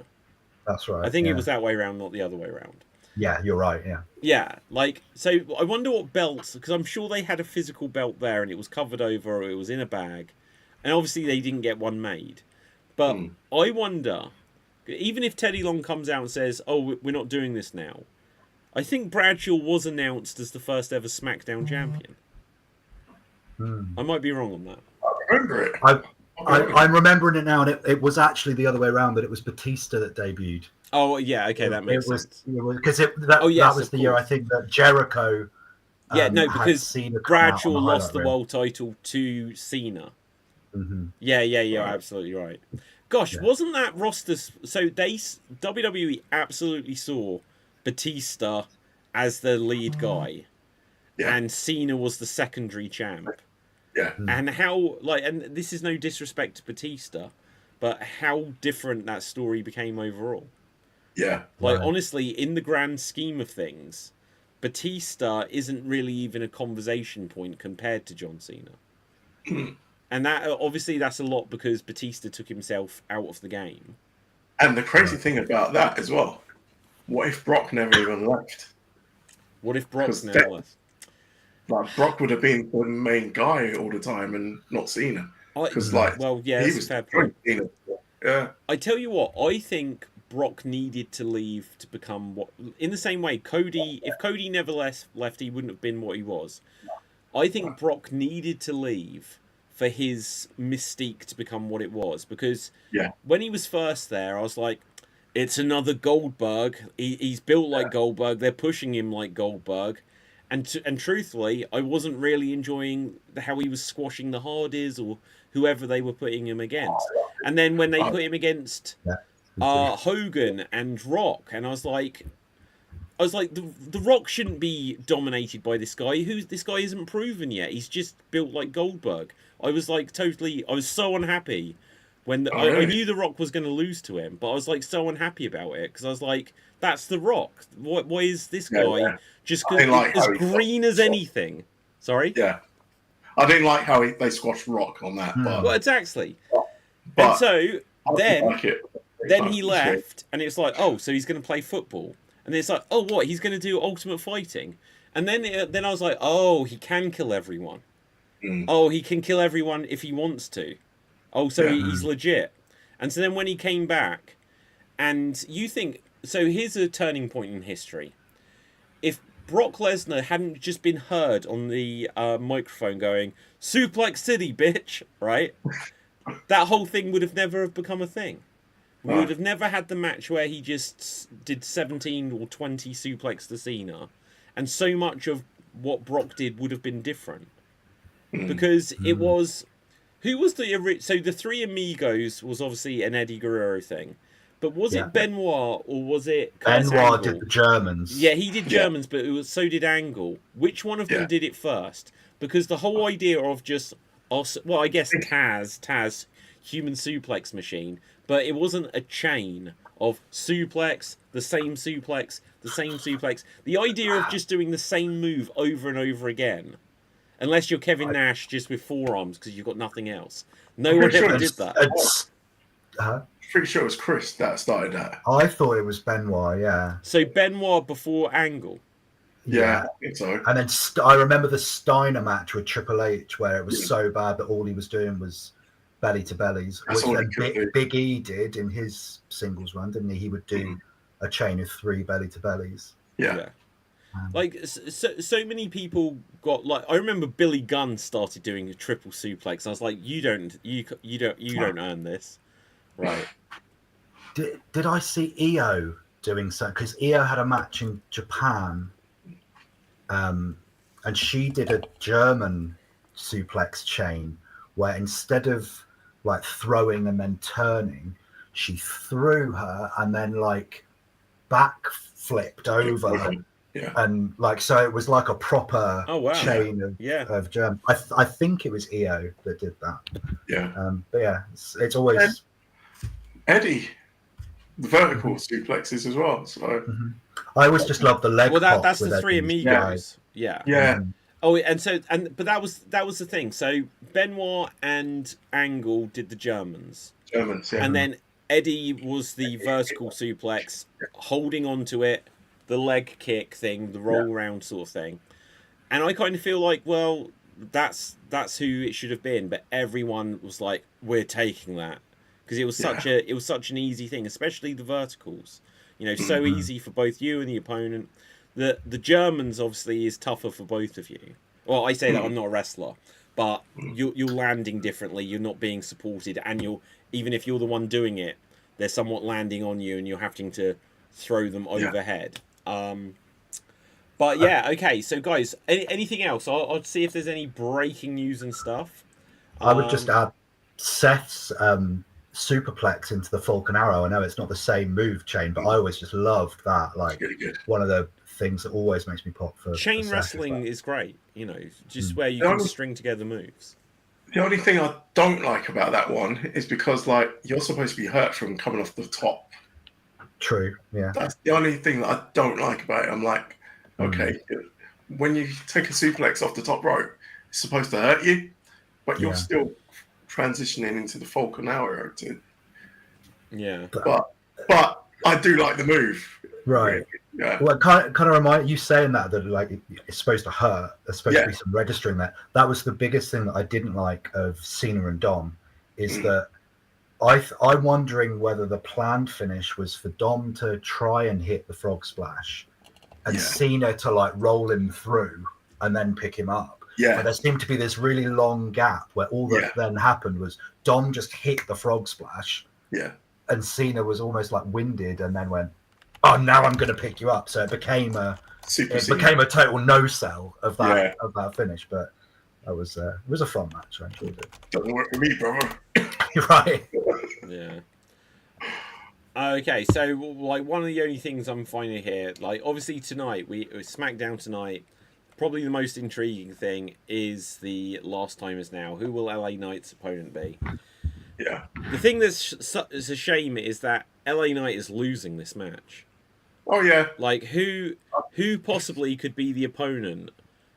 That's right. I think yeah. it was that way around, not the other way around. Yeah, you're right. Yeah. Yeah, like, so I wonder what belts, because I'm sure they had a physical belt there and it was covered over or it was in a bag. And obviously they didn't get one made. But I wonder, even if Teddy Long comes out and says, oh, we're not doing this now, I think Bradshaw was announced as the first ever SmackDown champion. I might be wrong on that. I remember it. I'm remembering it now, and it was actually the other way around, that it was Batista that debuted. Oh, yeah, okay, that makes sense. Because that was the year, I think, that Jericho Yeah, no, had because Cena come out Bradshaw on the lost the highlight reel. world title to Cena. Mm-hmm. Yeah, you're absolutely right. Gosh, wasn't that roster... So WWE absolutely saw Batista as the lead guy. Yeah. And Cena was the secondary champ. Yeah. And how, like, and this is no disrespect to Batista, but how different that story became overall. Yeah. Like, Right. honestly, in the grand scheme of things, Batista isn't really even a conversation point compared to John Cena. And that, obviously, that's a lot because Batista took himself out of the game. And the crazy thing about that as well, what if Brock never even left? What if Brock's 'Cause now that- left? Like, Brock would have been the main guy all the time and not Cena. Because, like, Well, yeah, he that's a was fair point. Cena. Yeah. I tell you what, I think Brock needed to leave to become what... In the same way, Cody... If Cody never left, he wouldn't have been what he was. I think Brock needed to leave for his mystique to become what it was. Because when he was first there, I was like, it's another Goldberg. He's built like Goldberg. They're pushing him like Goldberg. And truthfully, I wasn't really enjoying how he was squashing the Hardys or whoever they were putting him against. And then when they put him against Hogan and Rock, and I was like, the Rock shouldn't be dominated by this guy. This guy isn't proven yet. He's just built like Goldberg. I was like I was so unhappy when I knew the Rock was going to lose to him, but I was like so unhappy about it because I was like, that's the Rock. Why is this guy just as green as anything? Sorry. Yeah. I didn't like how they squashed Rock on that. But, well, exactly. but and so then he Yeah. left, and it's like, oh, so he's going to play football, and it's like, oh, what? He's going to do Ultimate Fighting, and then I was like, oh, he can kill everyone. Oh, he can kill everyone if he wants to. Oh, so he's legit. And so then when he came back, and you think, so here's a turning point in history. If Brock Lesnar hadn't just been heard on the microphone going, Suplex City, bitch, right? That whole thing would have never have become a thing. We would have never had the match where he just did 17 or 20 suplex to Cena. And so much of what Brock did would have been different. Because it was... Who was the... So the Three Amigos was obviously an Eddie Guerrero thing. But was it Benoit or was it... Benoit did the Germans. Yeah, he did Germans, but so did Angle. Which one of them did it first? Because the whole idea of just... Well, I guess Taz, human suplex machine, but it wasn't a chain of suplex, the same suplex, the same suplex. The idea of just doing the same move over and over again, unless you're Kevin Nash just with forearms because you've got nothing else. No one ever did that. Pretty sure it was Chris that started that. I thought it was Benoit, yeah. So Benoit before Angle. Yeah, I think so. And then I remember the Steiner match with Triple H where it was so bad that all he was doing was belly to bellies, That's which all then he could do. Big E did in his singles run, didn't he? He would do a chain of 3 belly to bellies. Yeah. Like so many people got like I remember Billy Gunn started doing a triple suplex. I was like, you don't earn this, right? Did I see EO doing so? Because EO had a match in Japan, and she did a German suplex chain where instead of like throwing and then turning, she threw her and then like back flipped over. Yeah. And like so it was like a proper chain of German. I think it was EO that did that. Yeah. But yeah, it's always Eddie, the vertical suplexes as well. So I always just love the leg. Well, pop that's with the Three Eddie's. Amigos. Yeah. Yeah. Oh, but that was the thing. So Benoit and Angle did the Germans. Germans, yeah. And then Eddie was the vertical suplex, holding onto it, the leg kick thing, the roll round sort of thing. And I kind of feel like, well, that's who it should have been, but everyone was like, we're taking that, because it was such an easy thing, especially the verticals. You know, so easy for both you and the opponent. The Germans obviously is tougher for both of you. Well, I say that I'm not a wrestler, but you're landing differently. You're not being supported, and even if you're the one doing it, they're somewhat landing on you, and you're having to throw them overhead. But yeah, okay. So guys, anything else? I'll see if there's any breaking news and stuff. I would just add Seth's superplex into the Falcon Arrow. I know it's not the same move chain, but I always just loved that. Like, really good. One of the things that always makes me pop for chain wrestling is great. You know, just where you can string together moves. The only thing I don't like about that one is because, like, you're supposed to be hurt from coming off the top. True. Yeah. That's the only thing that I don't like about it. I'm like, okay, when you take a suplex off the top rope, it's supposed to hurt you, but you're still transitioning into the Falcon Arrow. Yeah. But I do like the move. Right. Yeah. Well, kind of remind you saying that like it's supposed to hurt. There's supposed to be some registering there. That was the biggest thing that I didn't like of Cena and Dom, is that I'm wondering whether the planned finish was for Dom to try and hit the frog splash, and Cena to like roll him through and then pick him up. Yeah. But there seemed to be this really long gap where all that then happened was Dom just hit the frog splash. Yeah. And Cena was almost like winded and then went, oh, now I'm going to pick you up. So it became a total no sell of that finish. But it was a fun match. I enjoyed it. Doesn't work for me, brother. Right. Yeah. Okay, so like one of the only things I'm finding here, like obviously tonight, SmackDown tonight, probably the most intriguing thing is the Last Timers Now. Who will LA Knight's opponent be? Yeah. The thing that's is a shame is that LA Knight is losing this match. Oh yeah. Like who possibly could be the opponent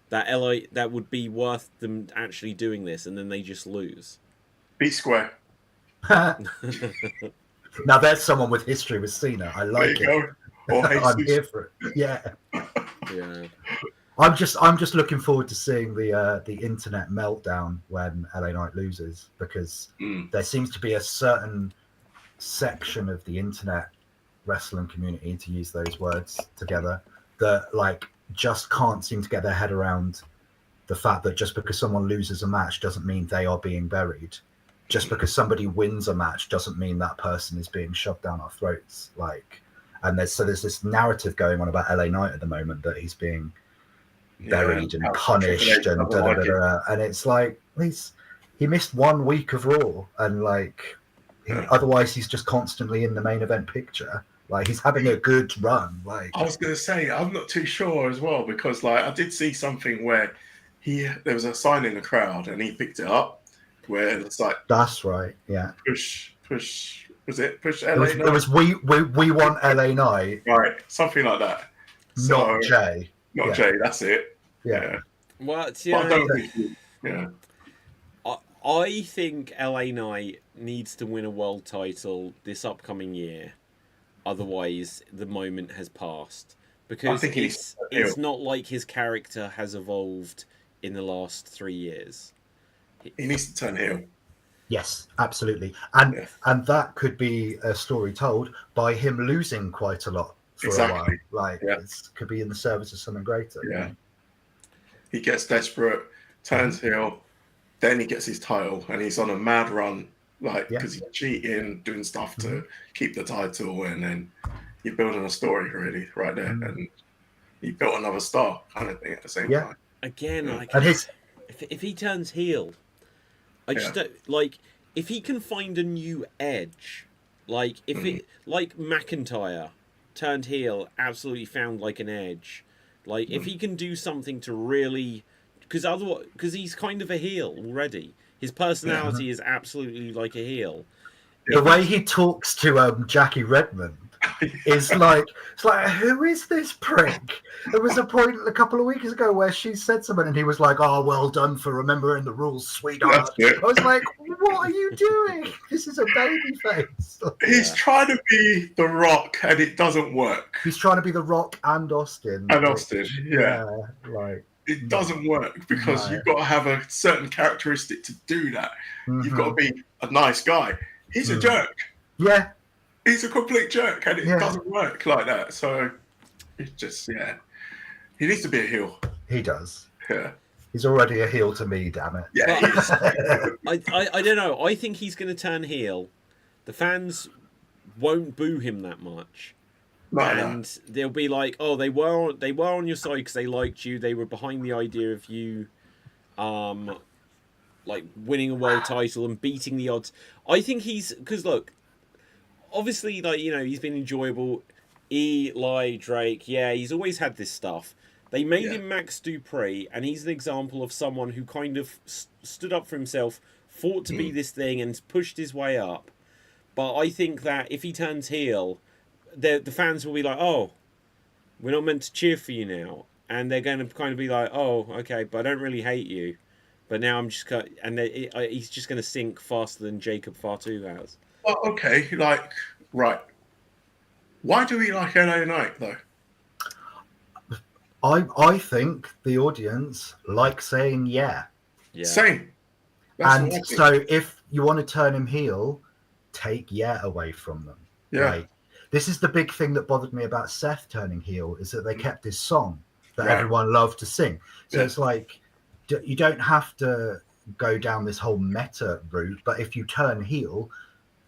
that would be worth them actually doing this, and then they just lose? B-Square. Now there's someone with history with Cena. I like it. I'm here for it. Yeah. Yeah. I'm just looking forward to seeing the internet meltdown when LA Knight loses, because there seems to be a certain section of the internet wrestling community, to use those words together, that like just can't seem to get their head around the fact that just because someone loses a match doesn't mean they are being buried. Just because somebody wins a match doesn't mean that person is being shoved down our throats. Like, and there's this narrative going on about LA Knight at the moment that he's being buried and punished and and it's like he missed 1 week of Raw, and like otherwise he's just constantly in the main event picture. Like, he's having a good run. Like, I was gonna say, I'm not too sure as well, because like I did see something where there was a sign in the crowd and he picked it up where it's like, that's right, push was it push LA Knight? It was we want LA Knight, right, something like that. Not Jay. Not Jay, that's it. Yeah. What? Yeah. But I don't think I think LA Knight needs to win a world title this upcoming year. Otherwise, the moment has passed. Because it's not like his character has evolved in the last 3 years. He needs to turn heel. Yes, absolutely. And that could be a story told by him losing quite a lot for a while. Like, it could be in the service of something greater. Yeah. He gets desperate, turns heel, then he gets his title, and he's on a mad run, like, because he's cheating, doing stuff to keep the title, and then you're building a story really right there, and he built another star kind of thing at the same time. Again, like, and if he turns heel, I just don't, like, if he can find a new edge, like if it, like McIntyre turned heel, absolutely found like an edge. Like, if he can do something to really, because he's kind of a heel already. His personality is absolutely like a heel. The way he talks to Jackie Redmond, is like, it's like, who is this prick? There was a point a couple of weeks ago where she said something and he was like, oh, well done for remembering the rules, sweetheart. That's it. I was like, what are you doing? This is a baby face. He's trying to be The Rock, and it doesn't work. He's trying to be The Rock and Austin. And Austin, yeah. Like, It doesn't work because No. you've got to have a certain characteristic to do that. You've got to be a nice guy. He's a jerk. yeah. He's a complete jerk, and it Yeah. doesn't work like that. So it's just, he needs to be a heel. He does. Yeah, He's already a heel to me, damn it. yeah. he is. I don't know. I think he's going to turn heel. The fans won't boo him that much. No. And they'll be like, oh, they were on your side because they liked you. They were behind the idea of you, like winning a world title and beating the odds. I think because look, obviously, like, you know, he's been enjoyable. Eli Drake, yeah, he's always had this stuff. They made him Max Dupree, and he's an example of someone who kind of stood up for himself, fought to be this thing, and pushed his way up. But I think that if he turns heel, the fans will be like, oh, we're not meant to cheer for you now. And they're going to kind of be like, oh, okay, but I don't really hate you. But now I'm just going to... And he's just going to sink faster than Jacob Fatu has. Well, okay, like, right. Why do we like LA Knight, though? I think the audience like saying Yeah. Same. That's what I and think. so if you want to turn him heel, take away from them. Yeah. Like, this is the big thing that bothered me about Seth turning heel, is that they kept his song that Right. everyone loved to sing. So Yeah. it's like, you don't have to go down this whole meta route, but if you turn heel,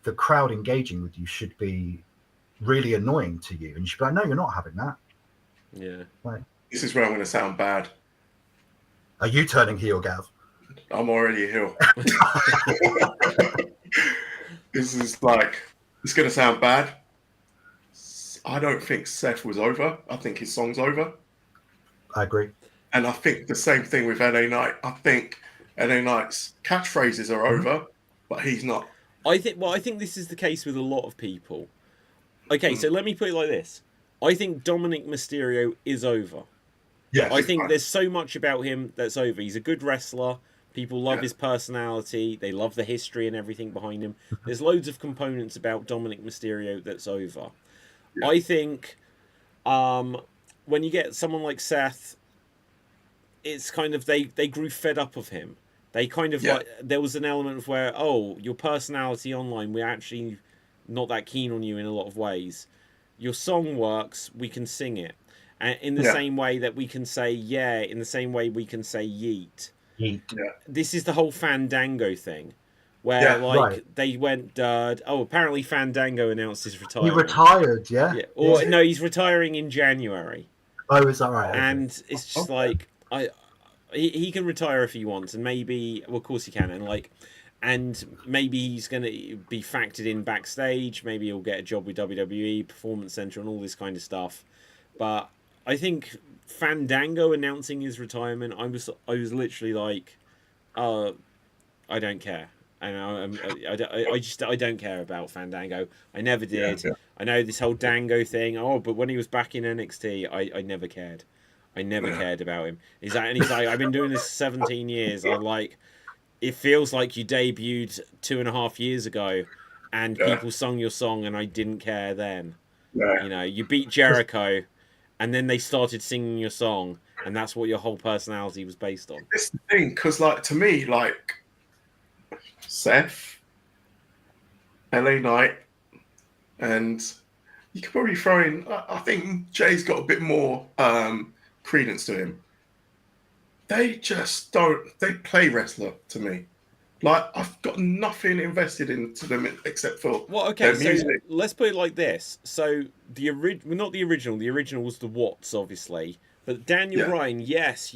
the crowd engaging with you should be really annoying to you. And you should be like, no, you're not having that. Yeah. This is where I'm going to sound bad. Are you turning heel, Gav? I'm already a heel. This is like, it's going to sound bad. I don't think Seth was over. I think his song's over. I agree. And I think the same thing with LA Knight. I think LA Knight's catchphrases are over, but he's not. I think this is the case with a lot of people. Okay, so let me put it like this. I think Dominic Mysterio is over. Yeah, I think there's so much about him that's over. He's a good wrestler. People love his personality. They love the history and everything behind him. There's loads of components about Dominic Mysterio that's over. Yeah. I think when you get someone like Seth, it's kind of they grew fed up of him. They kind of like, there was an element of where, oh, your personality online, we're actually not that keen on you in a lot of ways. Your song works, we can sing it. And in the same way that we can say in the same way we can say yeet. Yeet. Yeah. This is the whole Fandango thing. Where they went, apparently Fandango announced his retirement. He retired, yeah? Or no, he's retiring in January. Oh, is that right? Okay. And it's just like he can retire if he wants, and maybe, well, of course he can, and maybe he's going to be factored in backstage. Maybe he'll get a job with WWE, Performance Center, and all this kind of stuff. But I think Fandango announcing his retirement, I was literally like, I don't care. And I don't care about Fandango. I never did. Yeah. I know this whole Dango thing. Oh, but when he was back in NXT, I never cared. I never cared about him. He's like, I've been doing this 17 years. I'm like, it feels like you debuted 2.5 years ago, and people sung your song, and I didn't care then. Yeah. You know, you beat Jericho, and then they started singing your song, and that's what your whole personality was based on. It's the thing, because to me, Seth, LA Knight, and you could probably throw in, I think Jay's got a bit more credence to him. They just don't, they play wrestler to me. I've got nothing invested into them except for their so music. let's put it like this. So not the original was the Watts, obviously. But Daniel Ryan, yes.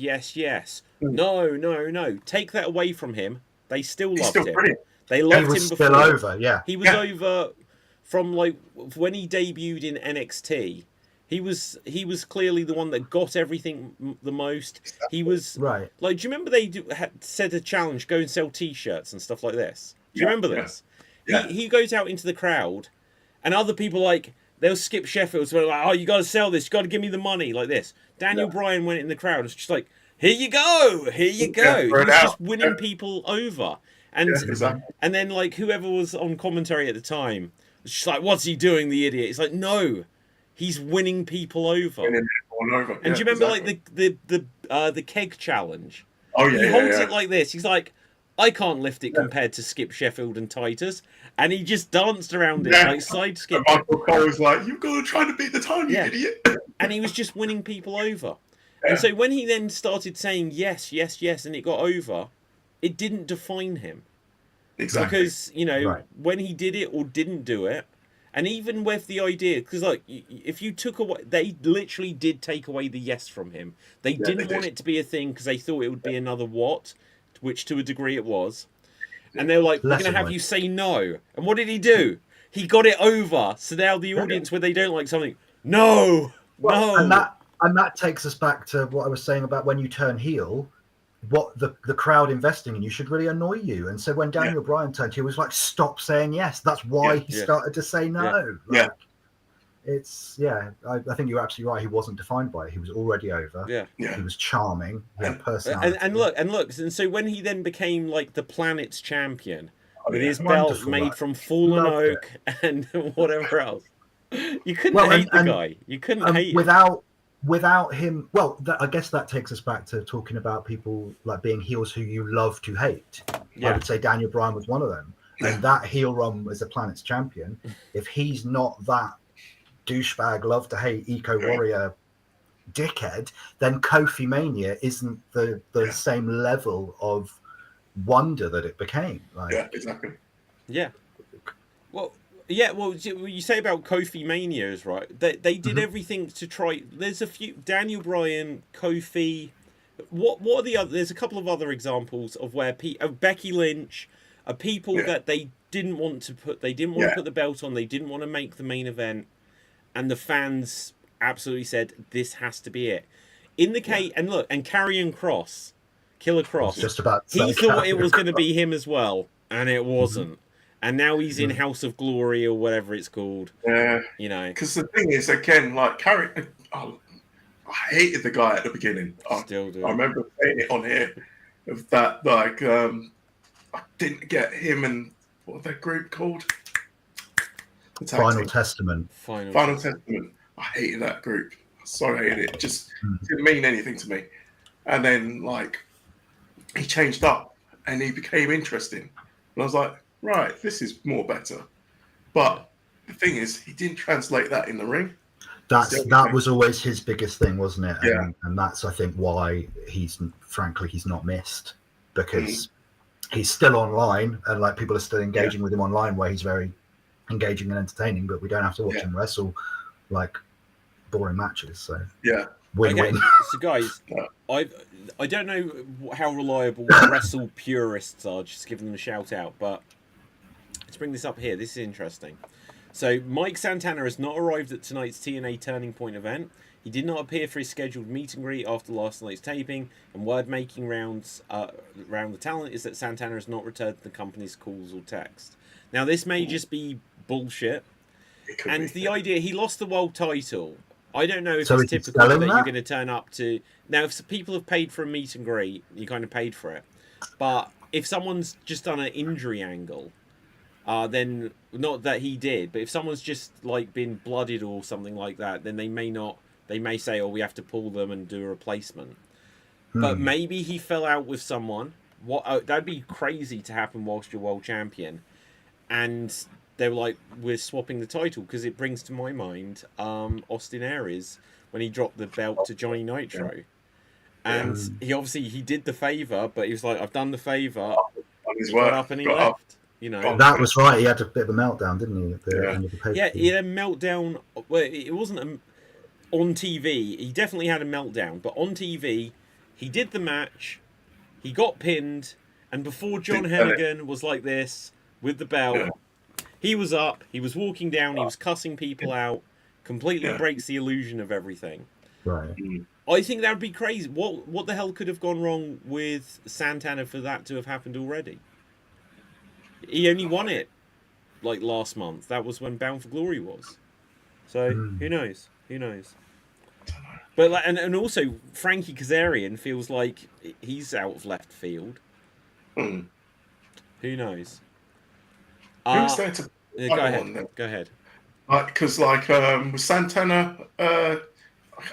No. Take that away from him. They still loved him. Brilliant. They loved him before. He was still over, yeah. He was over from when he debuted in NXT. He was clearly the one that got everything the most. He was right. Do you remember they said a challenge, go and sell T-shirts and stuff like this? Do you remember this? Yeah. He goes out into the crowd, and other people There was Skip Sheffield's where like, oh, you got to sell this, you got to give me the money, like this. Daniel Bryan went in the crowd. It's just like, here you go. Yeah, He's just winning people over. And exactly. and then like whoever was on commentary at the time was just like, what's he doing, the idiot? It's like, no, he's winning people over. Winning everyone over. And do you remember like the keg challenge? Oh yeah, He holds it like this. He's like, I can't lift it compared to Skip Sheffield and Titus, and he just danced around it like side skip. And Michael Cole was like, "You've got to try to beat the time, you idiot!" And he was just winning people over. And so when he then started saying yes, yes, yes, and it got over, it didn't define him. Exactly. Because, you know, when he did it or didn't do it, and even with the idea, because, like, if you took away, they literally did take away the yes from him. They didn't want it to be a thing because they thought it would be another what, which to a degree it was. And they were like, we're going to have you say no. And what did he do? He got it over. So now the audience, where they don't like something, no. And that takes us back to what I was saying about when you turn heel, what the crowd investing in you should really annoy you. And so when Daniel Bryan turned heel, he was like, stop saying yes. That's why he started to say no. It's I think you're absolutely right. He wasn't defined by it. He was already over. He was charming. He had personality. And look, and so when he then became like the planet's champion with his belt made from fallen oak and whatever else, you couldn't hate the guy. You couldn't hate him. Without him, I guess that takes us back to talking about people like being heels who you love to hate. I would say Daniel Bryan was one of them. And that heel run as a planet's champion, if he's not that douchebag, love to hate, eco warrior dickhead, then Kofi Mania isn't the same level of wonder that it became. Like, exactly. Well, you say about Kofi Mania is right. They did everything to try. There's a few Daniel Bryan, Kofi. What are the other? There's a couple of other examples of where Becky Lynch are people that they didn't want to put. They didn't want to put the belt on. They didn't want to make the main event, and the fans absolutely said this has to be it. In the case, and look, and Karrion Kross, Killer Kross, just about he thought it was going to be him as well, and it wasn't. And now he's in House of Glory or whatever it's called. Yeah. You know. Because the thing is, again, like, I hated the guy at the beginning. Still do. I remember saying it on here. Of that, like, I didn't get him and, what was that group called? Final Testament. Final Testament. I hated that group. So I hated it. It just didn't mean anything to me. And then, like, he changed up and he became interesting. And I was like, right, this is more better. But the thing is, he didn't translate that in the ring. That was always his biggest thing, wasn't it? Yeah. And that's, I think, why he's not missed, because he's still online and like people are still engaging with him online, where he's very engaging and entertaining, but we don't have to watch him wrestle like boring matches. So win-win. So guys, I don't know how reliable wrestle purists are, just giving them a shout out, but let's bring this up here. This is interesting. So Mike Santana has not arrived at tonight's TNA Turning Point event. He did not appear for his scheduled meet and greet after last night's taping, and word making rounds around the talent is that Santana has not returned the company's calls or text. Now this may just be bullshit, and the idea he lost the world title. I don't know if it's typical that you're going to turn up to. Now, if people have paid for a meet and greet, you kind of paid for it. But if someone's just done an injury angle, then not that he did, but if someone's just like been blooded or something like that, then they may not. They may say, "Oh, we have to pull them and do a replacement." But maybe he fell out with someone. That'd be crazy to happen whilst you're world champion, and they were like, we're swapping the title, because it brings to my mind Austin Aries when he dropped the belt to Johnny Nitro. And he did the favour, but he was like, I've done the favour. He got up and he left. You know, that was right. He had a bit of a meltdown, didn't he? At the end of the paper. Yeah, he had a meltdown. Well, it wasn't on TV. He definitely had a meltdown, but on TV, he did the match. He got pinned, and before John Hennigan was like this with the belt, he was up. He was walking down. He was cussing people out. Completely breaks the illusion of everything. Right. I think that would be crazy. What the hell could have gone wrong with Santana for that to have happened already? He only won it like last month. That was when Bound for Glory was. So who knows? Who knows? But like, and also Frankie Kazarian feels like he's out of left field. Mm. Who knows? Who's there to Go ahead. then? Go ahead. Because with Santana, I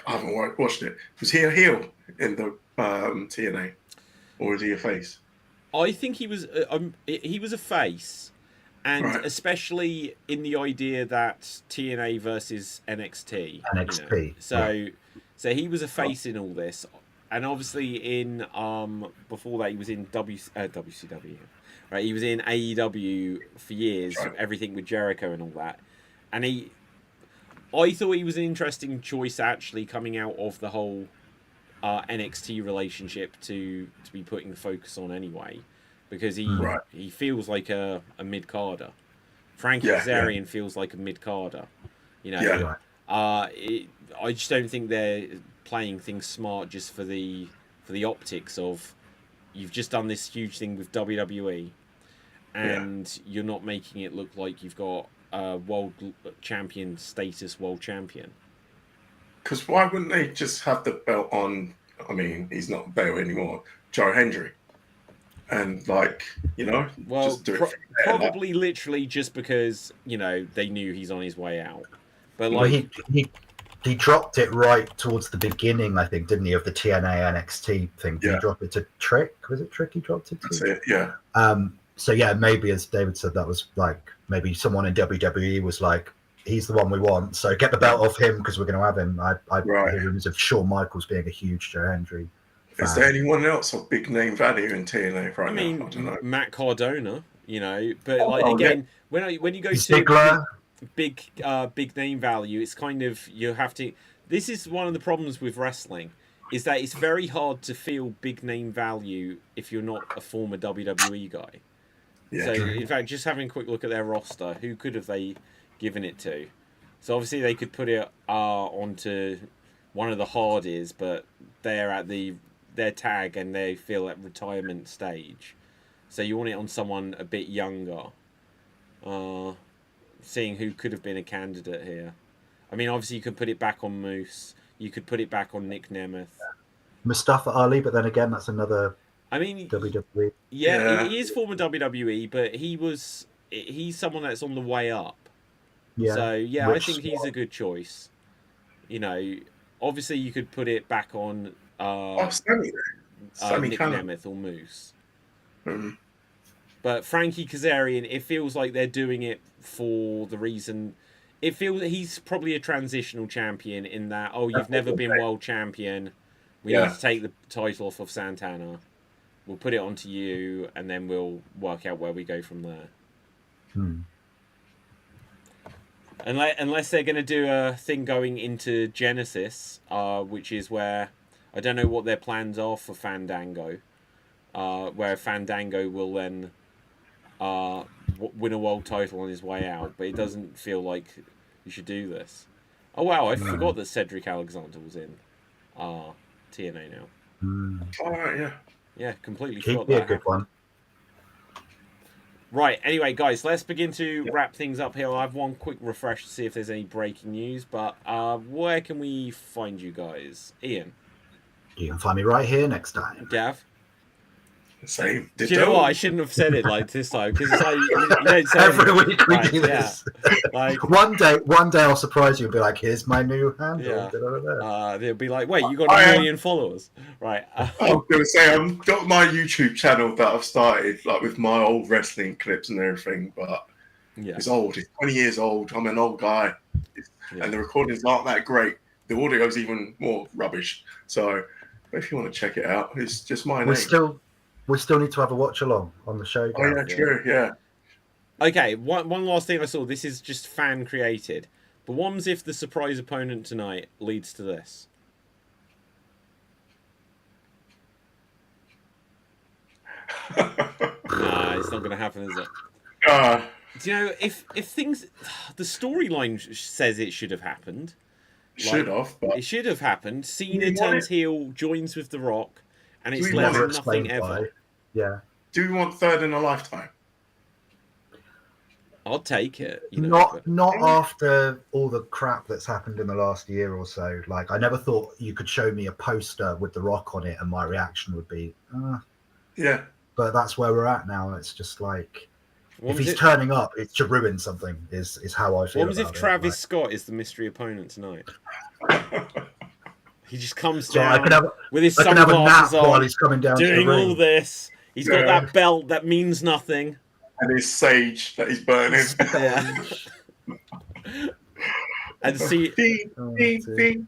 haven't watched it. Was he a heel in the TNA, or was he a face? I think he was a face, and Right. especially in the idea that TNA versus NXT. NXT, So he was a face in all this, and obviously in before that he was in WCW, right? He was in AEW for years, Right. everything with Jericho and all that, and I thought he was an interesting choice actually coming out of the whole NXT relationship to be putting the focus on anyway, because he feels like a mid carder. Frankie Kazarian feels like a mid carder, you know. Yeah. I just don't think they're playing things smart just for the optics of you've just done this huge thing with WWE, and you're not making it look like you've got a world champion status world champion. Because why wouldn't they just have the belt on? I mean, he's not a belt anymore. Joe Hendry, and Well, just do it. probably literally just because they knew he's on his way out. But well, he dropped it right towards the beginning, I think, didn't he, of the TNA NXT thing? Did he drop it to Trick? Was it Trick he dropped it to? That's it. Yeah. So yeah, maybe as David said, that was like maybe someone in WWE was like, he's the one we want, so get the belt off him because we're going to have him. I hear rumors of Shawn Michaels being a huge Joe Hendry fan. Is there anyone else of big name value in TNA right now? I don't know. Matt Cardona, but again, when you go to Ziggler. big name value, it's kind of you have to. This is one of the problems with wrestling, is that it's very hard to feel big name value if you're not a former WWE guy. Yeah, so true. in fact, just having a quick look at their roster, who could have they given it to? So obviously they could put it onto one of the Hardys, but they're at their tag and they feel at retirement stage. So you want it on someone a bit younger. Seeing who could have been a candidate here. I mean, obviously you could put it back on Moose. You could put it back on Nick Nemeth. Mustafa Ali, but then again, that's another WWE. Yeah, he is former WWE, but he's someone that's on the way up. Yeah. So yeah, I think he's a good choice. Obviously you could put it back on Sammy Nick Nemeth or Moose. But Frankie Kazarian, it feels like they're doing it for the reason. It feels that he's probably a transitional champion in that, you've never been world champion. We need to take the title off of Santana. We'll put it onto you, and then we'll work out where we go from there. Unless they're going to do a thing going into Genesis, which is where I don't know what their plans are for Fandango, where Fandango will then win a world title on his way out, but it doesn't feel like you should do this. Oh wow, I forgot that Cedric Alexander was in TNA now. All right, Yeah, completely He'd forgot be that. a good one. Right, anyway, guys, let's begin to wrap things up here. I have one quick refresh to see if there's any breaking news, but where can we find you guys? Ian? You can find me right here next time. Gav? Same. Do you know what? I shouldn't have said it like this time, because it's like, you don't say Every anything. week we Right, do this. Like, One day I'll surprise you and be like, here's my new handle. Yeah. They'll be like, wait, you got 1 million followers. Right. I was going to say, I've got my YouTube channel that I've started with my old wrestling clips and everything, but it's old. It's 20 years old. I'm an old guy. And the recordings aren't that great. The audio's even more rubbish. So if you want to check it out, it's just my name. We still need to have a watch along on the show. Oh, yeah, true, yeah. Okay, one last thing I saw. This is just fan created. But what if the surprise opponent tonight leads to this? Nah, it's not going to happen, is it? Do you know, if things... The storyline says it should have happened. But... It should have happened. Cena turns heel, joins with The Rock, and it's less than nothing ever. Yeah. Do we want third in a lifetime? I'll take it. You know, Not after all the crap that's happened in the last year or so. Like, I never thought you could show me a poster with The Rock on it and my reaction would be, Yeah. But that's where we're at now. It's just like, What if was he's it? turning up, it's to ruin something. Is how I feel. What was if about it. Travis Like, Scott is the mystery opponent tonight? He just comes so I down can have with his I can have a nap sunglasses while on, he's coming down to the doing all ring. this. He's got Yeah. that belt that means nothing. And his sage that he's burning. Yeah. And see, Ding, ding, ding.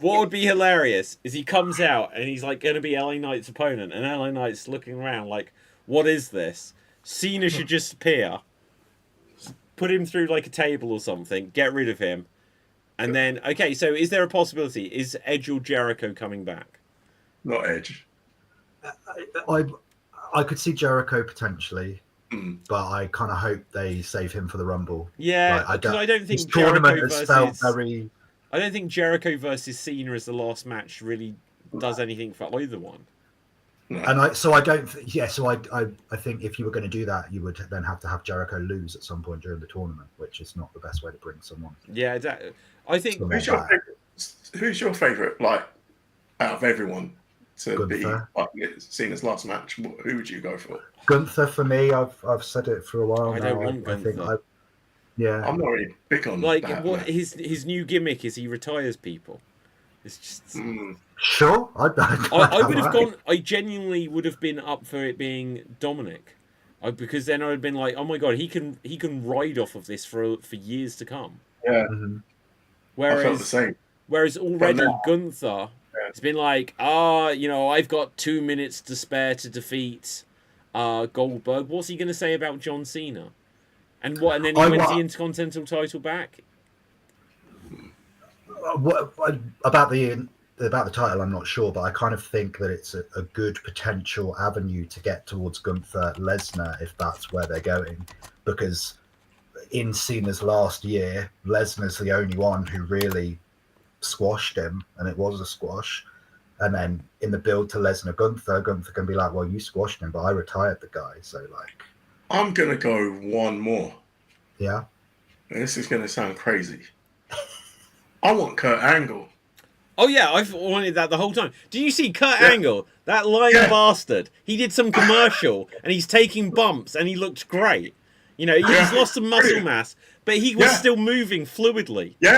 what would be hilarious is he comes out and he's like going to be LA Knight's opponent, and LA Knight's looking around like, what is this? Cena should just appear, put him through like a table or something, get rid of him, and then, okay, so is there a possibility? Is Edge or Jericho coming back? Not Edge. I could see Jericho potentially, Mm. but I kind of hope they save him for the Rumble. Yeah, Like, because I don't This think tournament Jericho has felt versus very. I don't think Jericho versus Cena as the last match really does anything for either one. No. And I don't. So I think if you were going to do that, you would then have to have Jericho lose at some point during the tournament, which is not the best way to bring someone. Yeah, exactly. I think So- Who's your favourite, like, out of everyone to be Gunther. like, Cena's last match? Who would you go for? Gunther for me. I've said it for a while I now. don't want I think Gunther. yeah. I'm not really big on like that. what man. his new gimmick is he retires people. It's just Mm. Sure. I would have gone. I genuinely would have been up for it being Dominic, because then I would have been like, oh my god, he can ride off of this for years to come. Yeah, Mhm. I felt the Whereas same. already now- Gunther, it's been like, I've got 2 minutes to spare to defeat Goldberg. What's he going to say about John Cena? And what? And then he wins the Intercontinental title back. About the title, I'm not sure, but I kind of think that it's a good potential avenue to get towards Gunther Lesnar if that's where they're going, because in Cena's last year, Lesnar's the only one who really squashed him, and it was a squash. And then in the build to Lesnar Gunther can be like, well, you squashed him, but I retired the guy, so like, I'm gonna go one more. yeah. And this is gonna sound crazy. I want Kurt Angle. Oh yeah, I've wanted that the whole time. Do you see Kurt Angle, that lying bastard? He did some commercial and he's taking bumps and he looked great. You know, he's lost some muscle mass, but he was still moving fluidly. Yeah,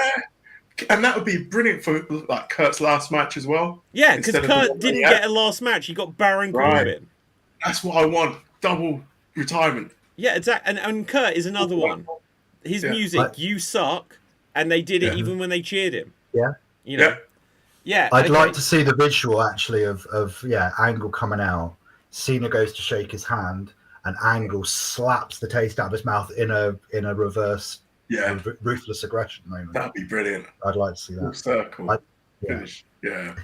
and that would be brilliant for like Kurt's last match as well. Yeah, because Instead of the Kurt one didn't he had. get a last match. He got Baron Right. Corbin. That's what I want. Double retirement. Yeah, exactly. And Kurt is another one. His music, You Suck, and they did it even when they cheered him. Yeah. You know. Yeah. I'd like to see the visual actually of Angle coming out. Cena goes to shake his hand, and Angle slaps the taste out of his mouth in a reverse, ruthless aggression moment. That'd be brilliant. I'd like to see Full that. circle. Yeah. Finish. Yeah.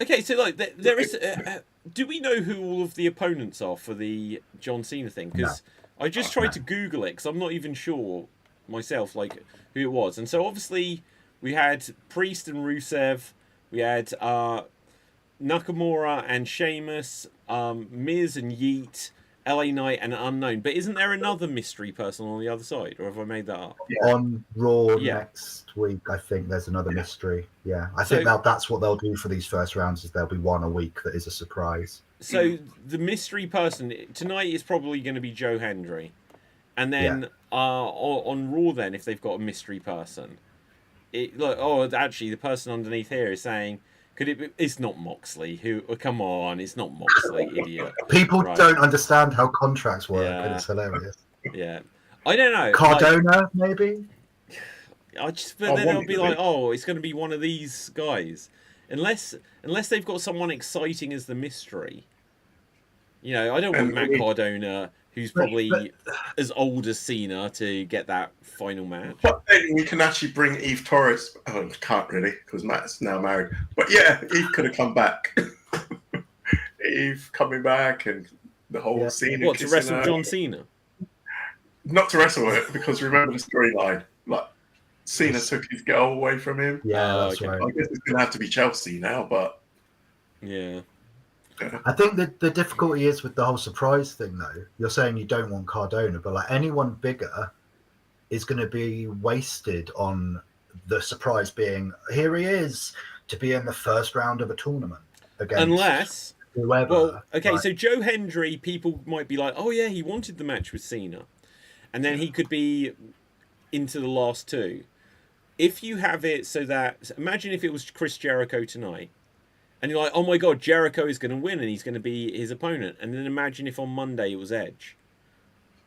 Okay, so like there is. Do we know who all of the opponents are for the John Cena thing? Because I just tried to Google it because I'm not even sure myself like who it was. And so obviously we had Priest and Rusev, we had Nakamura and Sheamus, Miz and Yeet, LA Knight and Unknown. But isn't there another mystery person on the other side, or have I made that up? On Raw next week, I think there's another mystery. Yeah, I think that's what they'll do for these first rounds. Is there'll be one a week that is a surprise. So the mystery person tonight is probably going to be Joe Hendry, and then on Raw, then if they've got a mystery person, actually the person underneath here is saying, could it be? It's not Moxley. Who? Oh, come on, it's not Moxley, idiot. People don't understand how contracts work, and it's hilarious. Yeah, I don't know. Cardona, maybe. But then it'll be like, it's going to be one of these guys, unless they've got someone exciting as the mystery. You know, I don't want Matt Cardona, who's probably as old as Cena, to get that final match. But then we can actually bring Eve Torres. Oh, can't really, because Matt's now married. But yeah, Eve could have come back. Eve coming back and the whole Cena. What, to wrestle John Cena? Not to wrestle it, because remember the storyline. Like, Cena took his girl away from him. Yeah, that's right. I guess it's going to have to be Chelsea now, but... Yeah. I think that the difficulty is with the whole surprise thing, though. You're saying you don't want Cardona, but like anyone bigger is going to be wasted on the surprise being here he is to be in the first round of a tournament against Unless, whoever. well, okay, Like, so Joe Hendry, people might be like, oh yeah, he wanted the match with Cena, and then he could be into the last two. If you have it so that, imagine if it was Chris Jericho tonight, and you're like, oh my god, Jericho is going to win and he's going to be his opponent. And then imagine if on Monday it was Edge.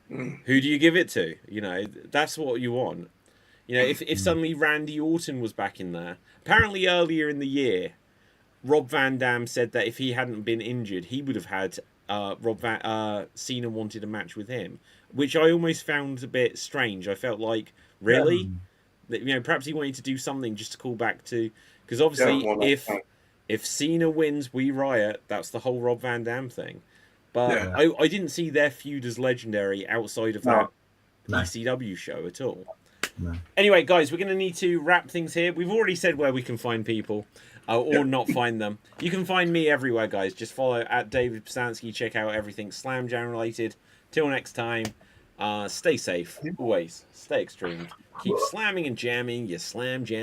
Who do you give it to? You know, that's what you want. You know, if suddenly Randy Orton was back in there. Apparently earlier in the year, Rob Van Dam said that if he hadn't been injured, he would have had Cena wanted a match with him. Which I almost found a bit strange. I felt like, really? That, you know, perhaps he wanted to do something just to call back to... Because obviously, if Cena wins, we riot. That's the whole Rob Van Dam thing. But I didn't see their feud as legendary outside of that ECW show at all. No. Anyway, guys, we're going to need to wrap things here. We've already said where we can find people or not find them. You can find me everywhere, guys. Just follow at David Psansky. Check out everything Slam Jam related. Till next time, stay safe. Always stay extreme. Keep slamming and jamming your Slam Jam.